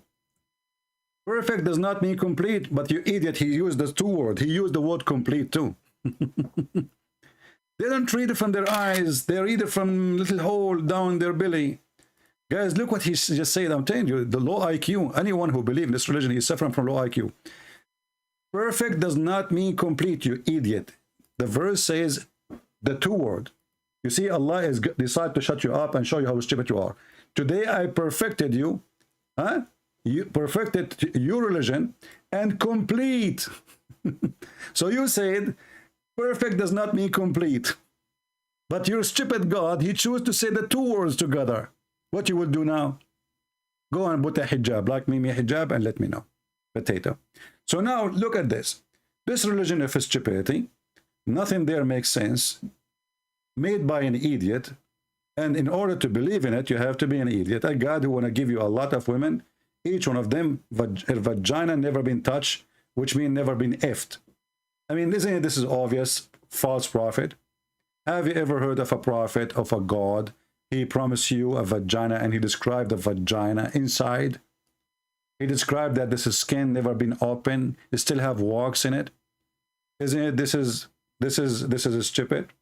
Perfect does not mean complete, but you idiot, he used the two words. He used the word complete too. They don't read it from their eyes. They read it from little hole down their belly. Guys, look what he just said. I'm telling you, the low IQ, anyone who believes in this religion is suffering from low IQ. Perfect does not mean complete, you idiot. The verse says the two word. You see, Allah has decided to shut you up and show you how stupid you are. Today I perfected you. Huh? You perfected your religion and complete. So you said perfect does not mean complete. But your stupid God, he chose to say the two words together. What you will do now? Go and put a hijab, like me hijab, and let me know. Potato. So now look at this. This religion of stupidity, nothing there makes sense. Made by an idiot. And in order to believe in it, you have to be an idiot. A God who want to give you a lot of women, each one of them, her vagina never been touched, which means never been effed. I mean, this is obvious. False prophet. Have you ever heard of a prophet, of a God? He promised you a vagina, and he described the vagina inside. He described that this is skin never been open. It still have warts in it. Isn't it? This is stupid.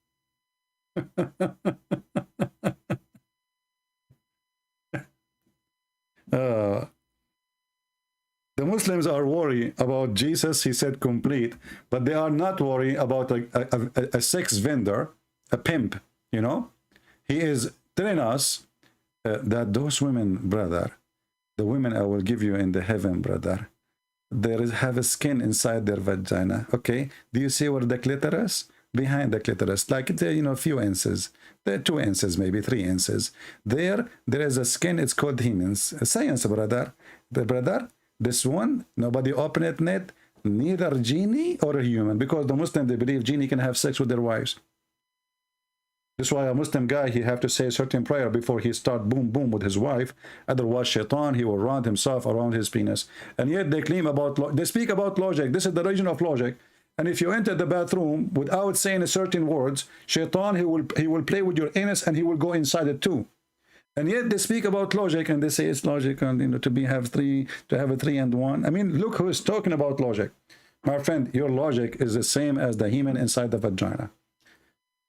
The Muslims are worried about Jesus. He said complete, but they are not worried about a sex vendor, a pimp. You know, he is telling us that those women, brother, the women I will give you in the heaven, brother, have a skin inside their vagina. Okay, do you see where the clitoris? Behind the clitoris, like there, you know, a few inches, there 2 inches, maybe 3 inches. There is a skin. It's called hemens. Science, brother. The brother, this one, nobody open it net, neither genie or a human, because the Muslim, they believe genie can have sex with their wives. That's why a Muslim guy, he have to say a certain prayer before he start boom boom with his wife. Otherwise, shaitan, he will round himself around his penis. And yet they claim about, they speak about logic. This is the religion of logic. And if you enter the bathroom without saying a certain words, shaitan, he will play with your anus and he will go inside it too. And yet they speak about logic and they say it's logic, and you know, to have a 3 and 1. I mean, look who is talking about logic. My friend, your logic is the same as the hymen inside the vagina.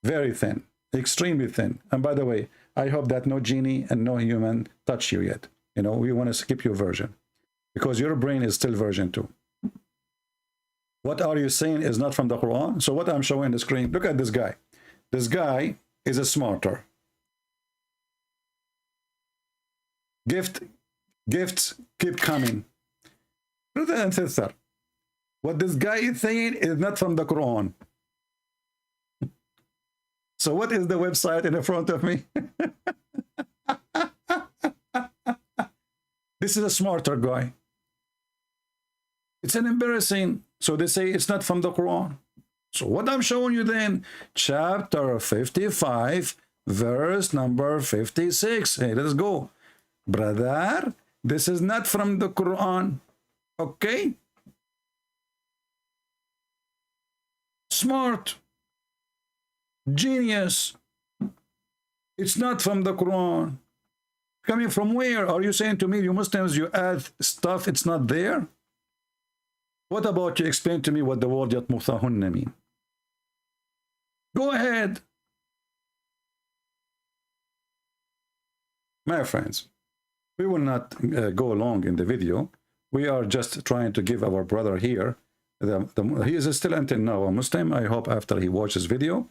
Very thin, extremely thin. And by the way, I hope that no genie and no human touch you yet. You know, we want to skip your version because your brain is still version 2. What are you saying is not from the Quran? So what I'm showing on the screen, look at this guy. This guy is a smarter. Gifts keep coming. Brother and sister, what this guy is saying is not from the Quran. So what is the website in the front of me? This is a smarter guy. It's an embarrassing. So they say it's not from the Quran. So what I'm showing you then, chapter 55, verse number 56. Hey, let's go. Brother, this is not from the Quran. Okay? Smart. Genius. It's not from the Quran. Coming from where? Are you saying to me, you Muslims, you add stuff, it's not there? What about you explain to me what the word yatmuthahunna mean? Go ahead. My friends, we will not go long in the video. We are just trying to give our brother here, he is still until now a Muslim. I hope after he watches video,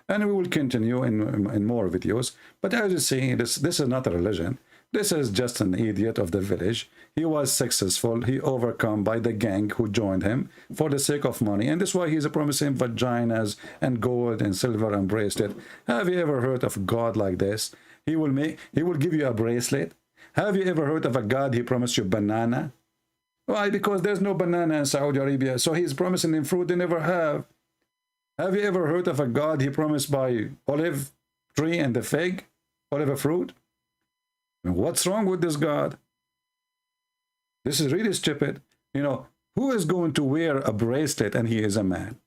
and we will continue in more videos. But as you see, this is not a religion. This is just an idiot of the village. He was successful. He overcome by the gang who joined him for the sake of money. And that's why he's promising vaginas and gold and silver and bracelet. Have you ever heard of God like this? He will give you a bracelet. Have you ever heard of a God he promised you banana? Why? Because there's no banana in Saudi Arabia. So he's promising them fruit they never have. Have you ever heard of a God he promised by olive tree and the fig, olive fruit? What's wrong with this God? This is really stupid. You know, who is going to wear a bracelet and he is a man?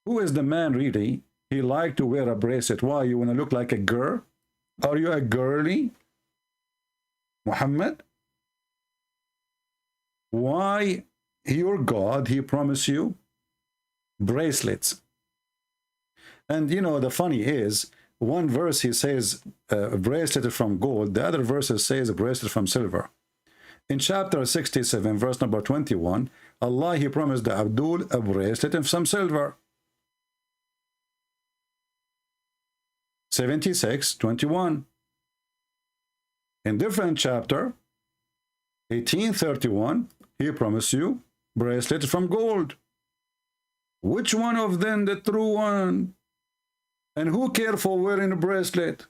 Who is the man really? He like to wear a bracelet. Why? You want to look like a girl? Are you a girly? Mohammed? Why your God, he promised you bracelets? And you know, the funny is, one verse he says a bracelet from gold, the other verse says a bracelet from silver. In chapter 67, verse number 21, Allah, he promised the Abdul a bracelet and some silver. 76:21. In different chapter 18:31, he promised you bracelet from gold. Which one of them the true one? And who care for wearing a bracelet?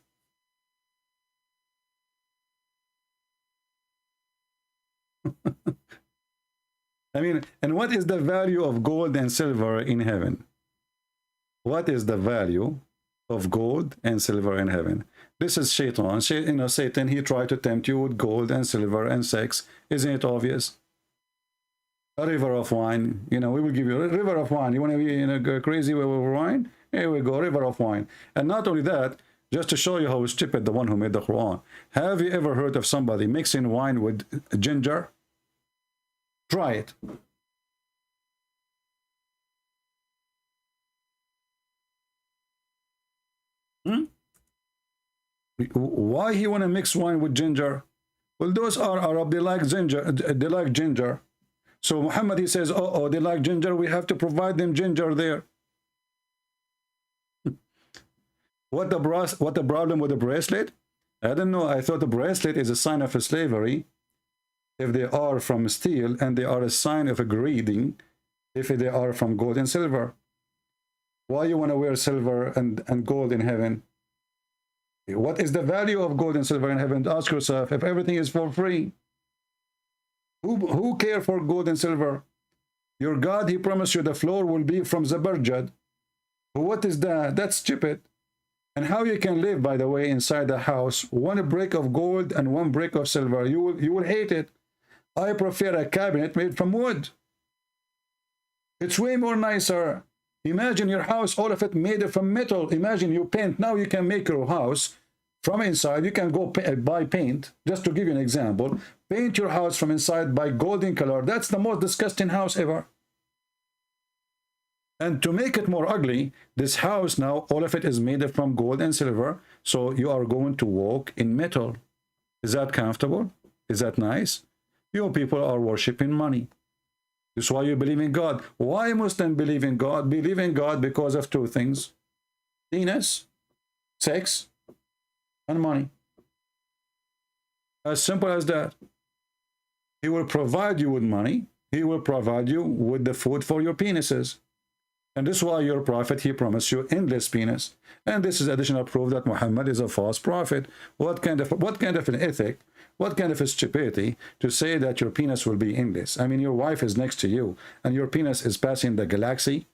I mean, and what is the value of gold and silver in heaven? What is the value of gold and silver in heaven? This is Shaitan. You know, Satan, he tried to tempt you with gold and silver and sex. Isn't it obvious? A river of wine. You know, we will give you a river of wine. You want to be in a crazy way with wine? Here we go, river of wine. And not only that, just to show you how stupid the one who made the Quran. Have you ever heard of somebody mixing wine with ginger? Try it. Why he want to mix wine with ginger? Well, those are Arab. They like ginger. They like ginger. So Muhammad, he says, oh, they like ginger. We have to provide them ginger there. What the problem with the bracelet? I don't know. I thought the bracelet is a sign of a slavery if they are from steel, and they are a sign of a greeding if they are from gold and silver. Why you want to wear silver and gold in heaven? What is the value of gold and silver in heaven? Ask yourself, if everything is for free. Who care for gold and silver? Your God, he promised you the floor will be from Zabarjad. What is that? That's stupid. And how you can live, by the way, inside the house, one brick of gold and one brick of silver, you will hate it. I prefer a cabinet made from wood. It's way more nicer. Imagine your house, all of it made from metal. Imagine you paint. Now you can make your house from inside. You can go buy paint. Just to give you an example, paint your house from inside by golden color. That's the most disgusting house ever. And to make it more ugly, this house now, all of it is made from gold and silver. So you are going to walk in metal. Is that comfortable? Is that nice? You people are worshiping money. This is why you believe in God. Why Muslims believe in God? Believe in God because of two things: penis, sex, and money. As simple as that. He will provide you with money. He will provide you with the food for your penises. And this is why your prophet, he promised you endless penis. And this is additional proof that Muhammad is a false prophet. What kind of an ethic, what kind of a stupidity to say that your penis will be endless? I mean, your wife is next to you and your penis is passing the galaxy.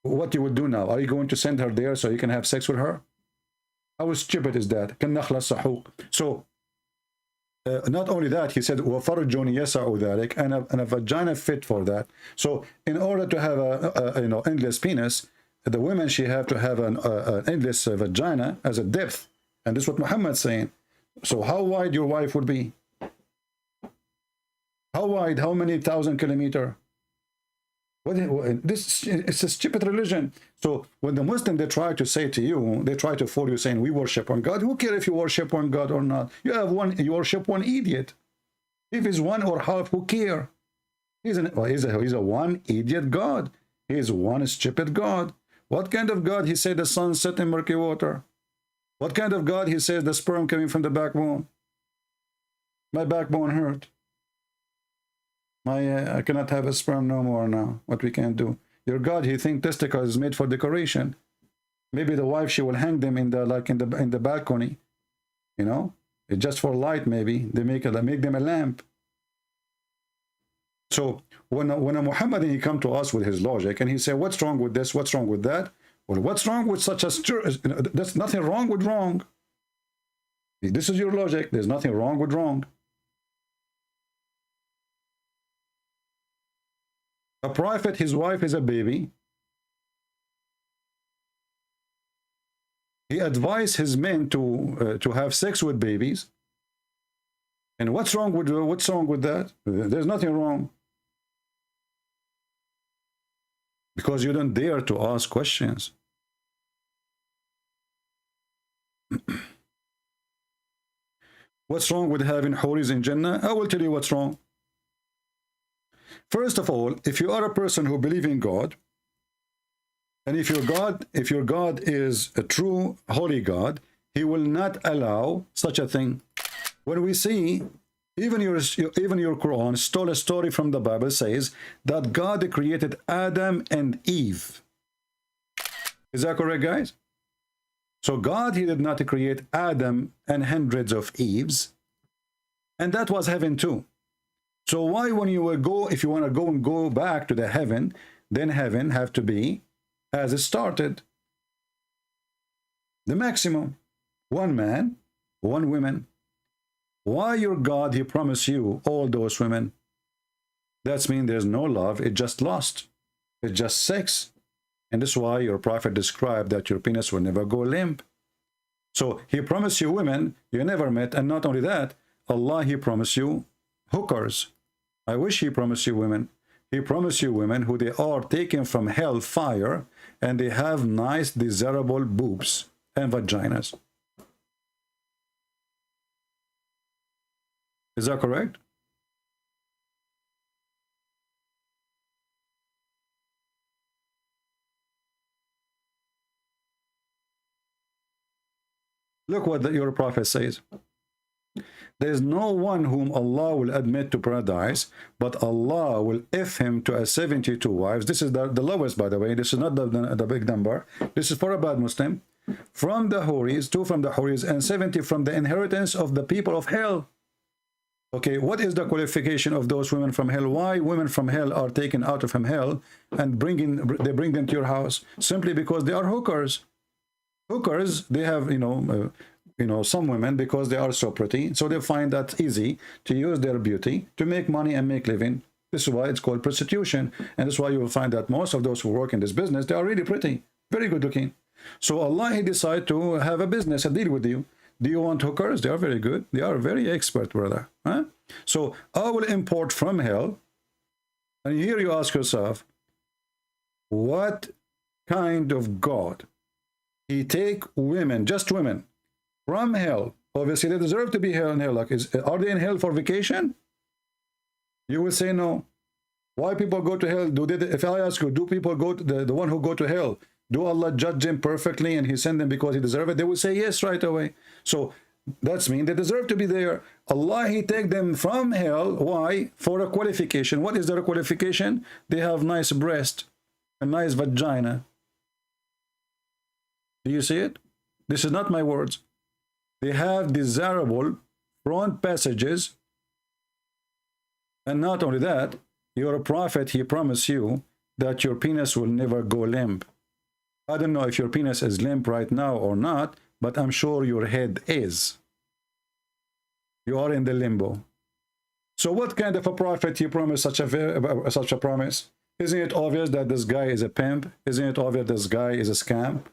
What you would do now? Are you going to send her there so you can have sex with her? How stupid is that? So, not only that, he said, وَفَرْجٌ يَسَعُ ذَلِكَ, and a vagina fit for that. So in order to have a endless penis, the women, she have to have an endless vagina as a depth. And this is what Muhammad's saying. So how wide your wife would be? How wide? How many 1,000 kilometers? This it's a stupid religion. So when the Muslim, they try to say to you, they try to fool you saying we worship one God. Who cares if you worship one God or not? You have one, you worship one idiot. If it's one or half, who care? He's a one idiot God. He's one stupid God. What kind of God? He said the sun set in murky water. What kind of God? He says the sperm coming from the backbone. My backbone hurt. I cannot have a sperm no more now. What we can do? Your God, he think testicles is made for decoration. Maybe the wife, she will hang them in the in the balcony. You know, it's just for light. Maybe they make them a lamp. So when a Mohammedan, he come to us with his logic and he say, what's wrong with this? What's wrong with that? Well, what's wrong with such a there's nothing wrong with wrong. This is your logic. There's nothing wrong with wrong. A prophet, his wife is a baby. He advised his men to have sex with babies. And what's wrong with that? There's nothing wrong. Because you don't dare to ask questions. What's wrong with having houris in Jannah? I will tell you what's wrong. First of all, if you are a person who believes in God, and if your God is a true holy God, he will not allow such a thing. When we see even your Quran stole a story from the Bible, says that God created Adam and Eve. Is that correct, guys? So God, he did not create Adam and hundreds of Eves, and that was heaven too. So why, when you will go, if you want to go back to the heaven, then heaven have to be as it started. The maximum. One man, one woman. Why your God, he promised you all those women? That means there's no love, it's just lust. It's just sex. And that's why your prophet described that your penis will never go limp. So he promised you women you never met, and not only that, Allah, he promised you hookers. I wish he promised you women. He promised you women who they are taken from hell fire, and they have nice, desirable boobs and vaginas. Is that correct? Look what your prophet says. There is no one whom Allah will admit to paradise, but Allah will if him to 72 wives. This is the lowest, by the way. This is not the big number. This is for a bad Muslim. From the houris, 2 from the houris, and 70 from the inheritance of the people of hell. Okay, what is the qualification of those women from hell? Why women from hell are taken out of hell and they bring them to your house? Simply because they are hookers. Hookers, they have, some women, because they are so pretty, so they find that easy to use their beauty to make money and make living. This is why it's called prostitution, and that's why you will find that most of those who work in this business, they are really pretty, very good looking. So Allah, he decided to have a business, a deal with you. Do you want hookers? They are very good. They are very expert, brother. Huh? So I will import from hell, and here you ask yourself, what kind of God? He take women, just women, from hell. Obviously, they deserve to be here in hell. Like, are they in hell for vacation? You will say no. Why people go to hell? If I ask you, do people go to the one who go to hell? Do Allah judge them perfectly and he send them because he deserve it? They will say yes right away. So that's mean they deserve to be there. Allah, he take them from hell. Why? For a qualification. What is their qualification? They have nice breast, a nice vagina. Do you see it? This is not my words. They have desirable front passages. And not only that, your prophet, he promised you that your penis will never go limp. I don't know if your penis is limp right now or not, but I'm sure your head is. You are in the limbo. So what kind of a prophet he promised such a promise? Isn't it obvious that this guy is a pimp? Isn't it obvious this guy is a scam?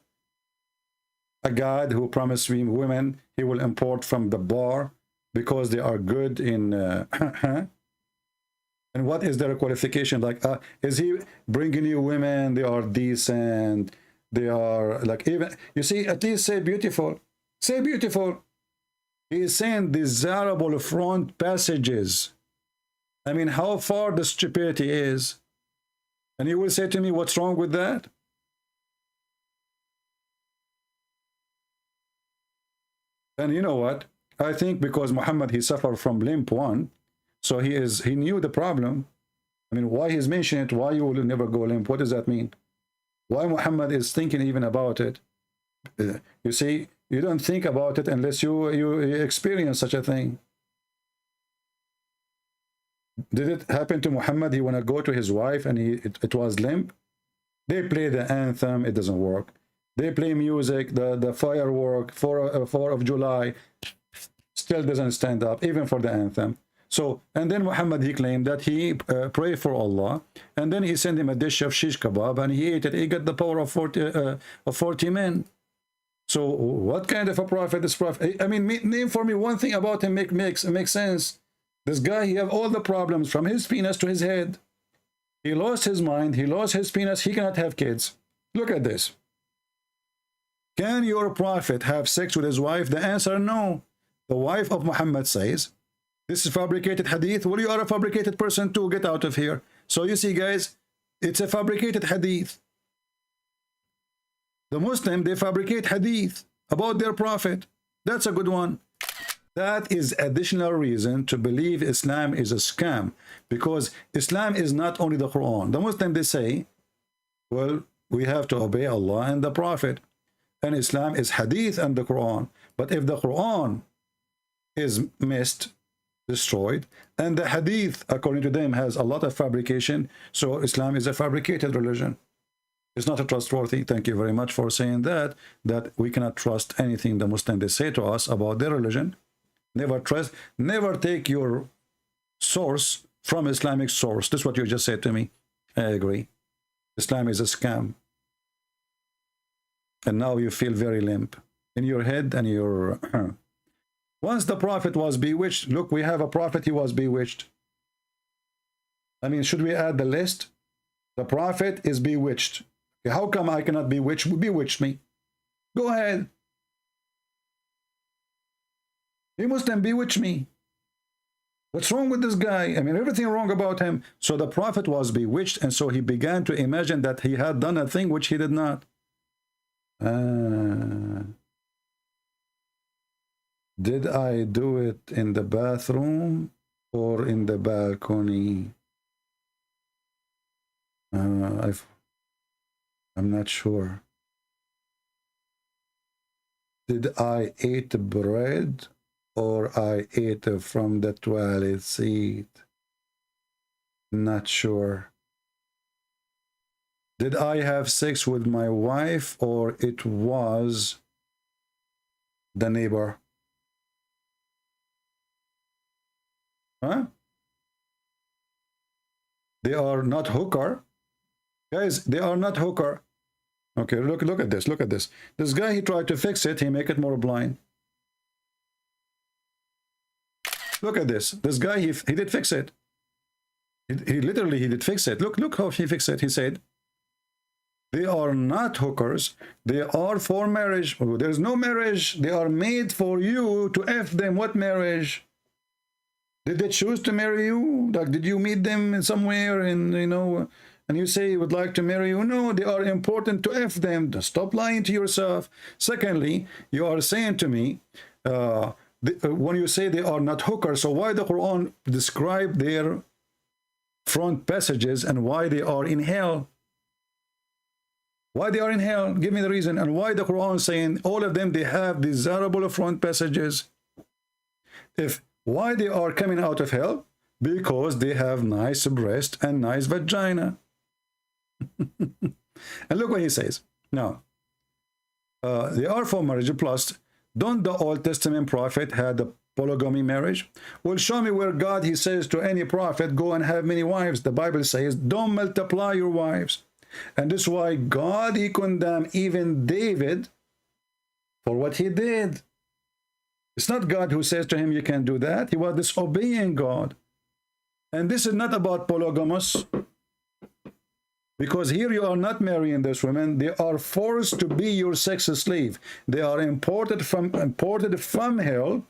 A God who promised women he will import from the bar because they are good in And what is their qualification? Like, is he bringing you women? They are decent. They are like, even, you see, at least say beautiful. Say beautiful. He is saying desirable front passages. I mean, how far the stupidity is. And you will say to me, what's wrong with that? And you know what? I think because Muhammad, he suffered from limp 1, so he knew the problem. I mean, why he's mentioning it, why you will never go limp? What does that mean? Why Muhammad is thinking even about it? You see, you don't think about it unless you experience such a thing. Did it happen to Muhammad? He want to go to his wife and it was limp. They play the anthem, it doesn't work. They play music, the firework, 4th of July, still doesn't stand up, even for the anthem. So, and then Muhammad, he claimed that he prayed for Allah, and then he sent him a dish of shish kebab, and he ate it. He got the power of 40 men. So, what kind of a prophet is prophet? I mean, name for me one thing about him makes sense. This guy, he have all the problems from his penis to his head. He lost his mind. He lost his penis. He cannot have kids. Look at this. Can your prophet have sex with his wife? The answer, no. The wife of Muhammad says, this is fabricated hadith. Well, you are a fabricated person too. Get out of here. So you see, guys, it's a fabricated hadith. The Muslim, they fabricate hadith about their prophet. That's a good one. That is additional reason to believe Islam is a scam, because Islam is not only the Quran. The Muslim, they say, well, we have to obey Allah and the prophet. And Islam is hadith and the Quran. But if the Quran is missed, destroyed, and the hadith, according to them, has a lot of fabrication, so Islam is a fabricated religion. It's not a trustworthy. Thank you very much for saying that we cannot trust anything the Muslims they say to us about their religion. Never trust, never take your source from Islamic source. This is what you just said to me. I agree. Islam is a scam. And now you feel very limp in your head and your... Once the prophet was bewitched, look, we have a prophet, he was bewitched. I mean, should we add the list? The prophet is bewitched. Okay, how come I cannot bewitch me? Go ahead. You Muslim, bewitch me. What's wrong with this guy? I mean, everything wrong about him. So the prophet was bewitched, and so he began to imagine that he had done a thing which he did not. Did I do it in the bathroom or in the balcony? I'm not sure. Did I eat bread or I ate from the toilet seat? Not sure. Did I have sex with my wife or it was the neighbor? Huh? They are not hooker. Guys, they are not hooker. Okay, look at this. Look at this. This guy, he tried to fix it. He make it more blind. Look at this. This guy, he did fix it. He literally, he did fix it. Look how he fixed it. He said, they are not hookers. They are for marriage. Oh, there's no marriage. They are made for you to F them. What marriage? Did they choose to marry you? Like, did you meet them somewhere and, you know, and you say you would like to marry you? No, they are important to F them. Stop lying to yourself. Secondly, you are saying to me, when you say they are not hookers, so why the Quran describe their front passages and why they are in hell? Why they are in hell? Give me the reason. And why the Quran saying all of them, they have desirable front passages? Why they are coming out of hell? Because they have nice breast and nice vagina. And look what he says. Now, they are for marriage. Plus, don't the Old Testament prophet had a polygamy marriage? Well, show me where God, he says to any prophet, go and have many wives. The Bible says, don't multiply your wives. And this is why God, he condemned even David for what he did. It's not God who says to him, you can't do that. He was disobeying God. And this is not about polygamous, because here you are not marrying these women. They are forced to be your sex slave. They are imported from hell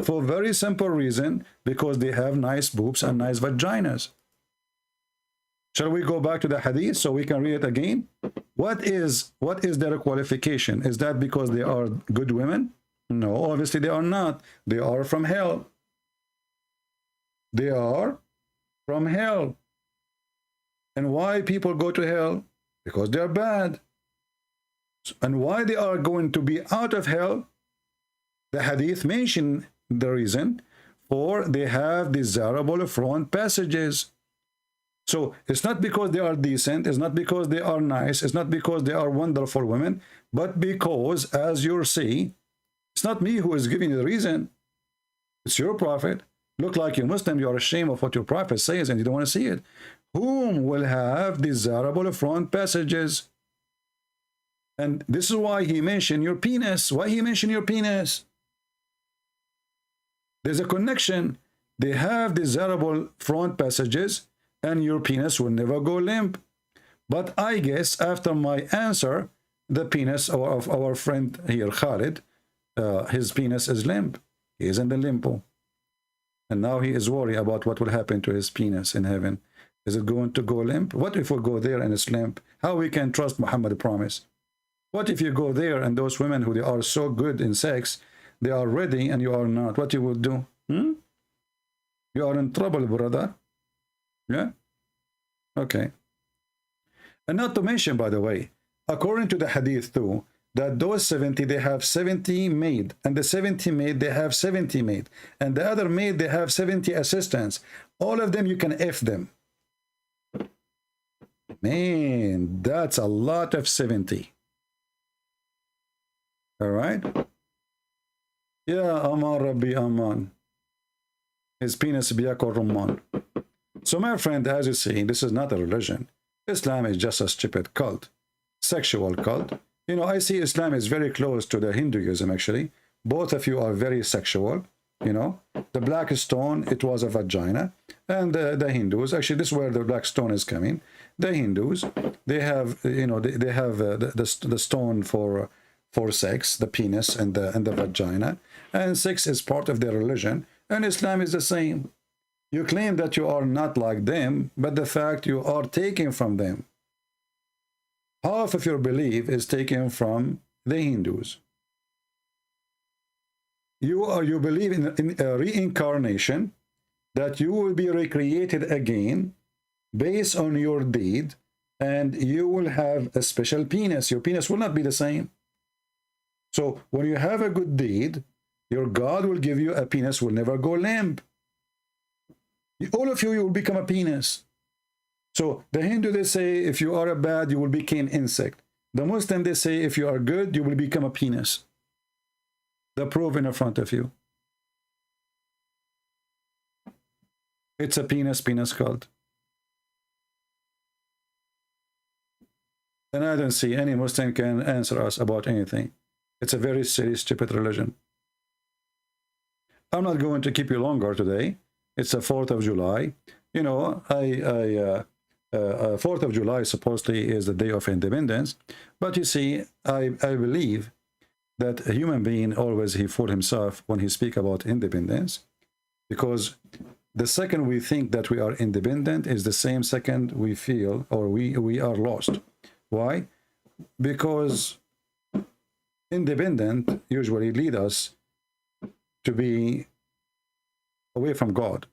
for very simple reason, because they have nice boobs and nice vaginas. Shall we go back to the hadith so we can read it again? What is their qualification? Is that because they are good women? No, obviously they are not. They are from hell. They are from hell. And why people go to hell? Because they are bad. And why they are going to be out of hell? The hadith mention the reason, for they have desirable front passages. So it's not because they are decent, it's not because they are nice, it's not because they are wonderful women, but because, as you'll see, it's not me who is giving you the reason. It's your prophet. Look like you're Muslim, you are ashamed of what your prophet says and you don't want to see it. Whom will have desirable front passages. And this is why he mentioned your penis. Why he mentioned your penis? There's a connection. They have desirable front passages, and your penis will never go limp. But I guess after my answer, the penis of our friend here, Khalid, his penis is limp. He is in the limbo. And now he is worried about what will happen to his penis in heaven. Is it going to go limp? What if we go there and it's limp? How we can trust Muhammad's promise? What if you go there and those women who they are so good in sex, they are ready and you are not? What you will do? You are in trouble, brother. Yeah? Okay. And not to mention, by the way, according to the hadith too, that those 70, they have 70 maid, and the 70 maid, they have 70 maid, and the other maid, they have 70 assistants. All of them, you can F them. Man, that's a lot of 70. All right? Yeah, Aman Rabbi Aman. His penis biyakor Rumman. So my friend, as you see, this is not a religion. Islam is just a stupid cult, sexual cult. You know, I see Islam is very close to the Hinduism, actually. Both of you are very sexual, you know. The black stone, it was a vagina. And the Hindus, actually, this is where the black stone is coming. The Hindus, they have, you know, they have the stone for sex, the penis and the vagina. And sex is part of their religion. And Islam is the same. You claim that you are not like them, but the fact you are taken from them. Half of your belief is taken from the Hindus. You believe in a reincarnation, that you will be recreated again based on your deed, and you will have a special penis. Your penis will not be the same. So when you have a good deed, your God will give you a penis, will never go limp. All of you will become a penis. So the Hindu, they say, if you are a bad, you will become insect. The Muslim, they say, if you are good, you will become a penis. The proof in front of you. It's a penis cult. And I don't see any Muslim can answer us about anything. It's a very silly, stupid religion. I'm not going to keep you longer today. It's the 4th of July. You know, 4th of July supposedly is the day of independence. But you see, I believe that a human being always, he fool himself when he speak about independence. Because the second we think that we are independent is the same second we feel or we are lost. Why? Because independent usually lead us to be away from God.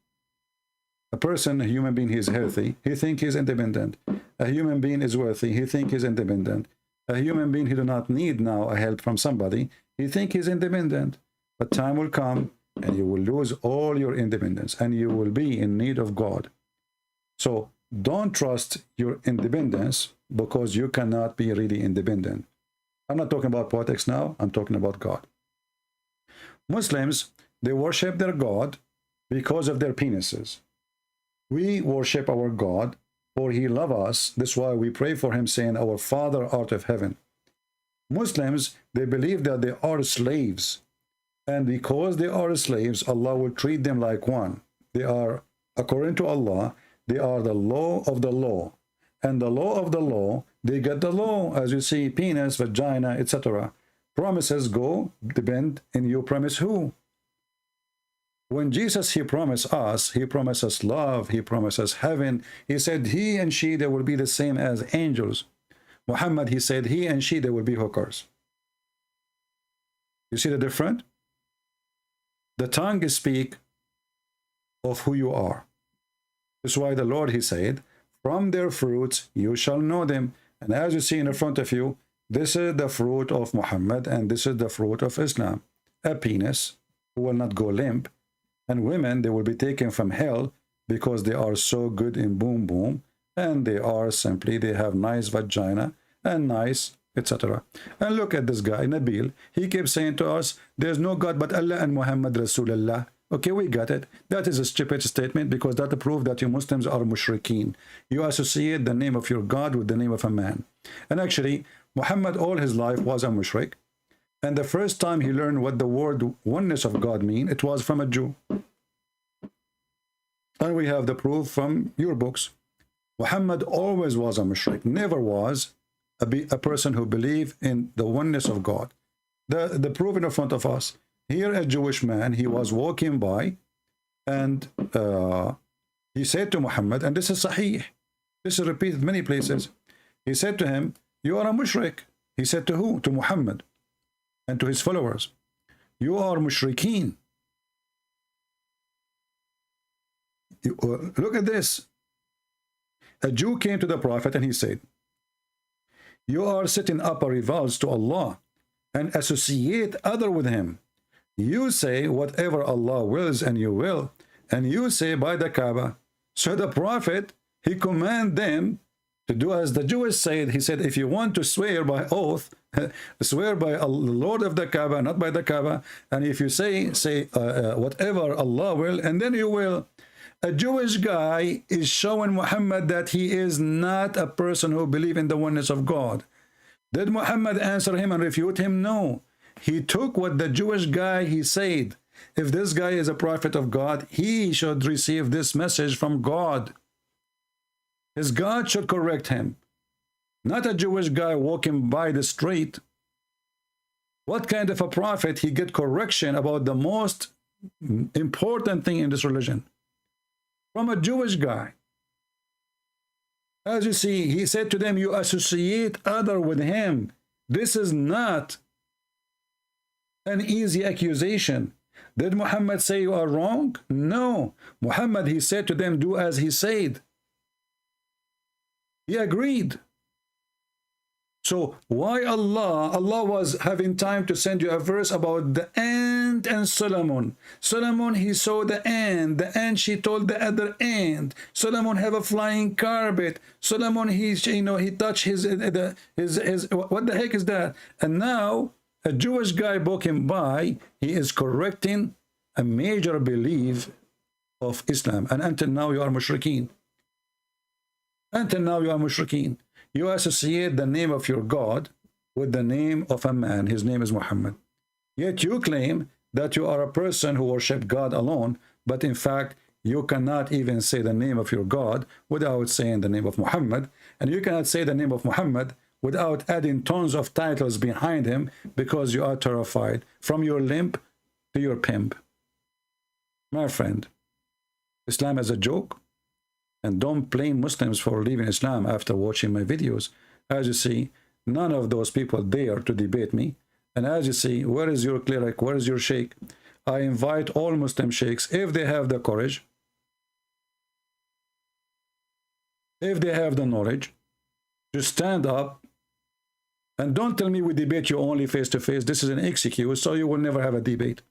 A person, a human being, he is healthy, he thinks he's independent. A human being is worthy, he thinks he's independent. A human being, he do not need now a help from somebody, he thinks he's independent. But time will come and you will lose all your independence and you will be in need of God. So don't trust your independence because you cannot be really independent. I'm not talking about politics now, I'm talking about God. Muslims, they worship their God because of their penises. We worship our God, for he loves us. That's why we pray for him, saying, Our Father art of heaven. Muslims, they believe that they are slaves. And because they are slaves, Allah will treat them like one. They are according to Allah, they are the law of the law. And the law of the law, they get the law. As you see, penis, vagina, etc. Promises go, depend, and you promise who? When Jesus, he promised us love, he promised us heaven. He said he and she, they will be the same as angels. Muhammad, he said he and she, they will be hookers. You see the difference? The tongue speak of who you are. That's why the Lord, he said, from their fruits you shall know them. And as you see in front of you, this is the fruit of Muhammad and this is the fruit of Islam. A penis who will not go limp. And women, they will be taken from hell because they are so good in boom boom. And they are simply, they have nice vagina and nice, etc. And look at this guy, Nabil. He keeps saying to us, there's no God but Allah and Muhammad Rasulullah. Okay, we got it. That is a stupid statement because that proves that you Muslims are mushrikeen. You associate the name of your God with the name of a man. And actually, Muhammad all his life was a mushrik. And the first time he learned what the word oneness of God mean, it was from a Jew. And we have the proof from your books. Muhammad always was a mushrik, never was a person who believed in the oneness of God. The proof in front of us. Here a Jewish man, he was walking by and he said to Muhammad, and this is sahih, this is repeated many places. He said to him, you are a mushrik. He said to who? To Muhammad and to his followers. You are mushrikeen. Look at this. A Jew came to the Prophet and he said, you are setting up a rivals to Allah and associate other with him. You say whatever Allah wills and you will, and you say by the Kaaba. So the Prophet, he commanded them to do as the Jews said. He said, if you want to swear by oath, swear by the Lord of the Kaaba, not by the Kaaba. And if you say whatever Allah will, and then you will. A Jewish guy is showing Muhammad that he is not a person who believes in the oneness of God. Did Muhammad answer him and refute him? No. He took what the Jewish guy, he said, if this guy is a prophet of God, he should receive this message from God. His God should correct him. Not a Jewish guy walking by the street. What kind of a prophet he get correction about the most important thing in this religion? From a Jewish guy. As you see, he said to them, you associate other with him. This is not an easy accusation. Did Muhammad say you are wrong? No. Muhammad, he said to them, do as he said. He agreed. So why Allah was having time to send you a verse about the ant and Solomon? Solomon, he saw the ant she told the other ant. Solomon have a flying carpet. Solomon, he touched his what the heck is that? And now a Jewish guy walking by, he is correcting a major belief of Islam. And until now you are mushrikeen. Until now you are mushrikeen. You associate the name of your God with the name of a man. His name is Muhammad. Yet you claim that you are a person who worships God alone, but in fact, you cannot even say the name of your God without saying the name of Muhammad. And you cannot say the name of Muhammad without adding tons of titles behind him because you are terrified. From your limp to your pimp. My friend, Islam is a joke. And don't blame Muslims for leaving Islam after watching my videos. As you see, none of those people dare to debate me. And as you see, where is your cleric? Where is your sheikh? I invite all Muslim sheikhs, if they have the courage, if they have the knowledge, to stand up. And don't tell me we debate you only face to face. This is an excuse, so you will never have a debate.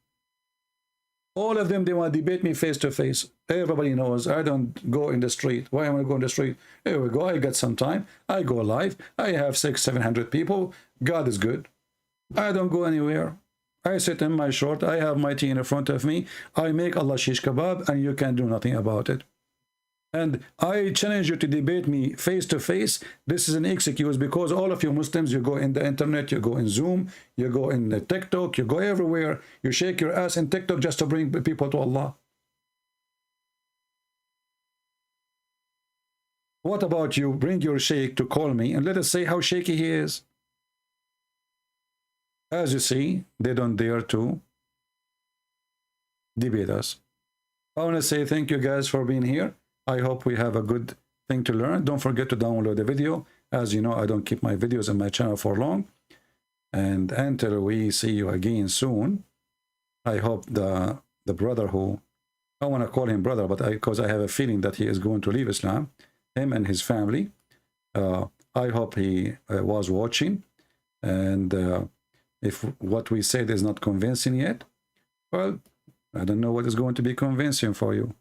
All of them, they want to debate me face to face. Everybody knows I don't go in the street. Why am I going in the street? Here we go. I got some time. I go live. I have 600-700 people. God is good. I don't go anywhere. I sit in my short. I have my tea in front of me. I make Allah shish kebab, and you can do nothing about it. And I challenge you to debate me face to face. This is an excuse because all of you Muslims, you go in the internet, you go in Zoom, you go in the TikTok, you go everywhere. You shake your ass in TikTok just to bring people to Allah. What about you bring your sheikh to call me and let us say how shaky he is? As you see, they don't dare to debate us. I want to say thank you guys for being here. I hope we have a good thing to learn. Don't forget to download the video. As you know, I don't keep my videos on my channel for long. And until we see you again soon, I hope the brother who, I want to call him brother, but because I have a feeling that he is going to leave Islam, him and his family, I hope he was watching. And if what we said is not convincing yet, well, I don't know what is going to be convincing for you.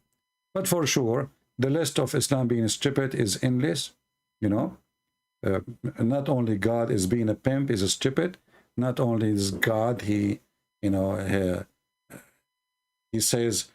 But for sure, the list of Islam being stupid is endless, you know. Not only God is being a pimp, is a stupid. Not only is God, he says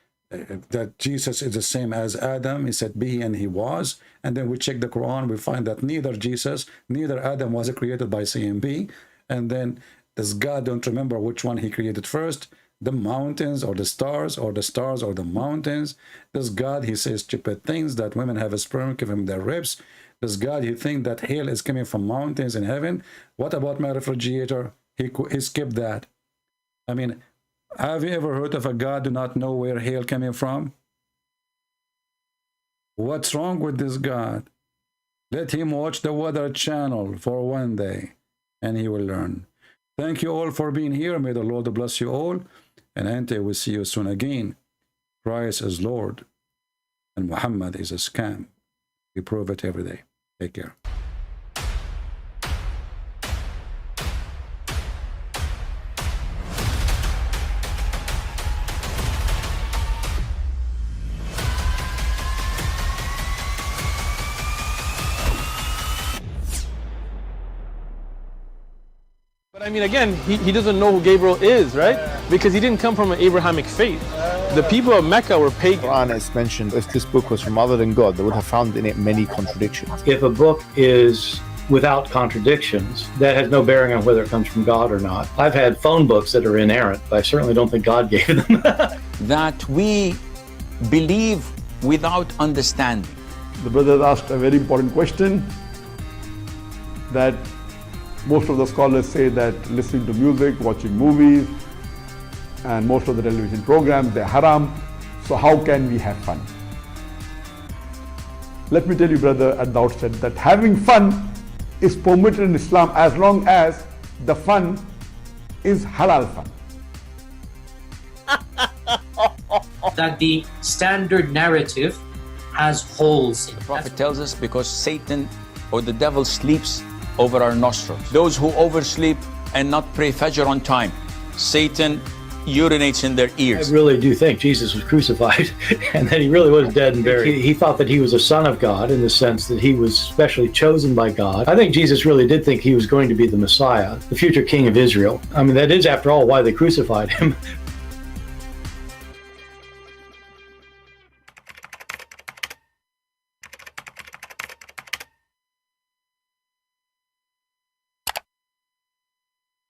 that Jesus is the same as Adam. He said be and he was. And then we check the Quran, we find that neither Jesus, neither Adam was created by saying be. And then does God don't remember which one he created first? The mountains or the stars, or the stars or the mountains? Does God, he says stupid things that women have a sperm give him their ribs? Does God, he think that hail is coming from mountains in heaven? What about my refrigerator? He skipped that. I mean, have you ever heard of a God do not know where hail coming from? What's wrong with this God? Let him watch the Weather Channel for one day, and he will learn. Thank you all for being here. May the Lord bless you all. And until we see you soon again, Christ is Lord, and Muhammad is a scam. We prove it every day. Take care. But I mean, again, he doesn't know who Gabriel is, right? Because he didn't come from an Abrahamic faith. The people of Mecca were pagan. Quran is mentioned, if this book was from other than God, they would have found in it many contradictions. If a book is without contradictions, that has no bearing on whether it comes from God or not. I've had phone books that are inerrant, but I certainly don't think God gave them. That we believe without understanding. The brother asked a very important question, that most of the scholars say that listening to music, watching movies, and most of the television programs, they're haram. So how can we have fun? Let me tell you, brother, at the outset, that having fun is permitted in Islam as long as the fun is halal fun. That the standard narrative has holes in it. The Prophet tells us because Satan or the devil sleeps over our nostrils. Those who oversleep and not pray Fajr on time, Satan urinates in their ears. I really do think Jesus was crucified and that he really was dead and buried. He thought that he was a son of God in the sense that he was specially chosen by God. I think Jesus really did think he was going to be the Messiah, the future king of Israel. I mean, that is, after all, why they crucified him.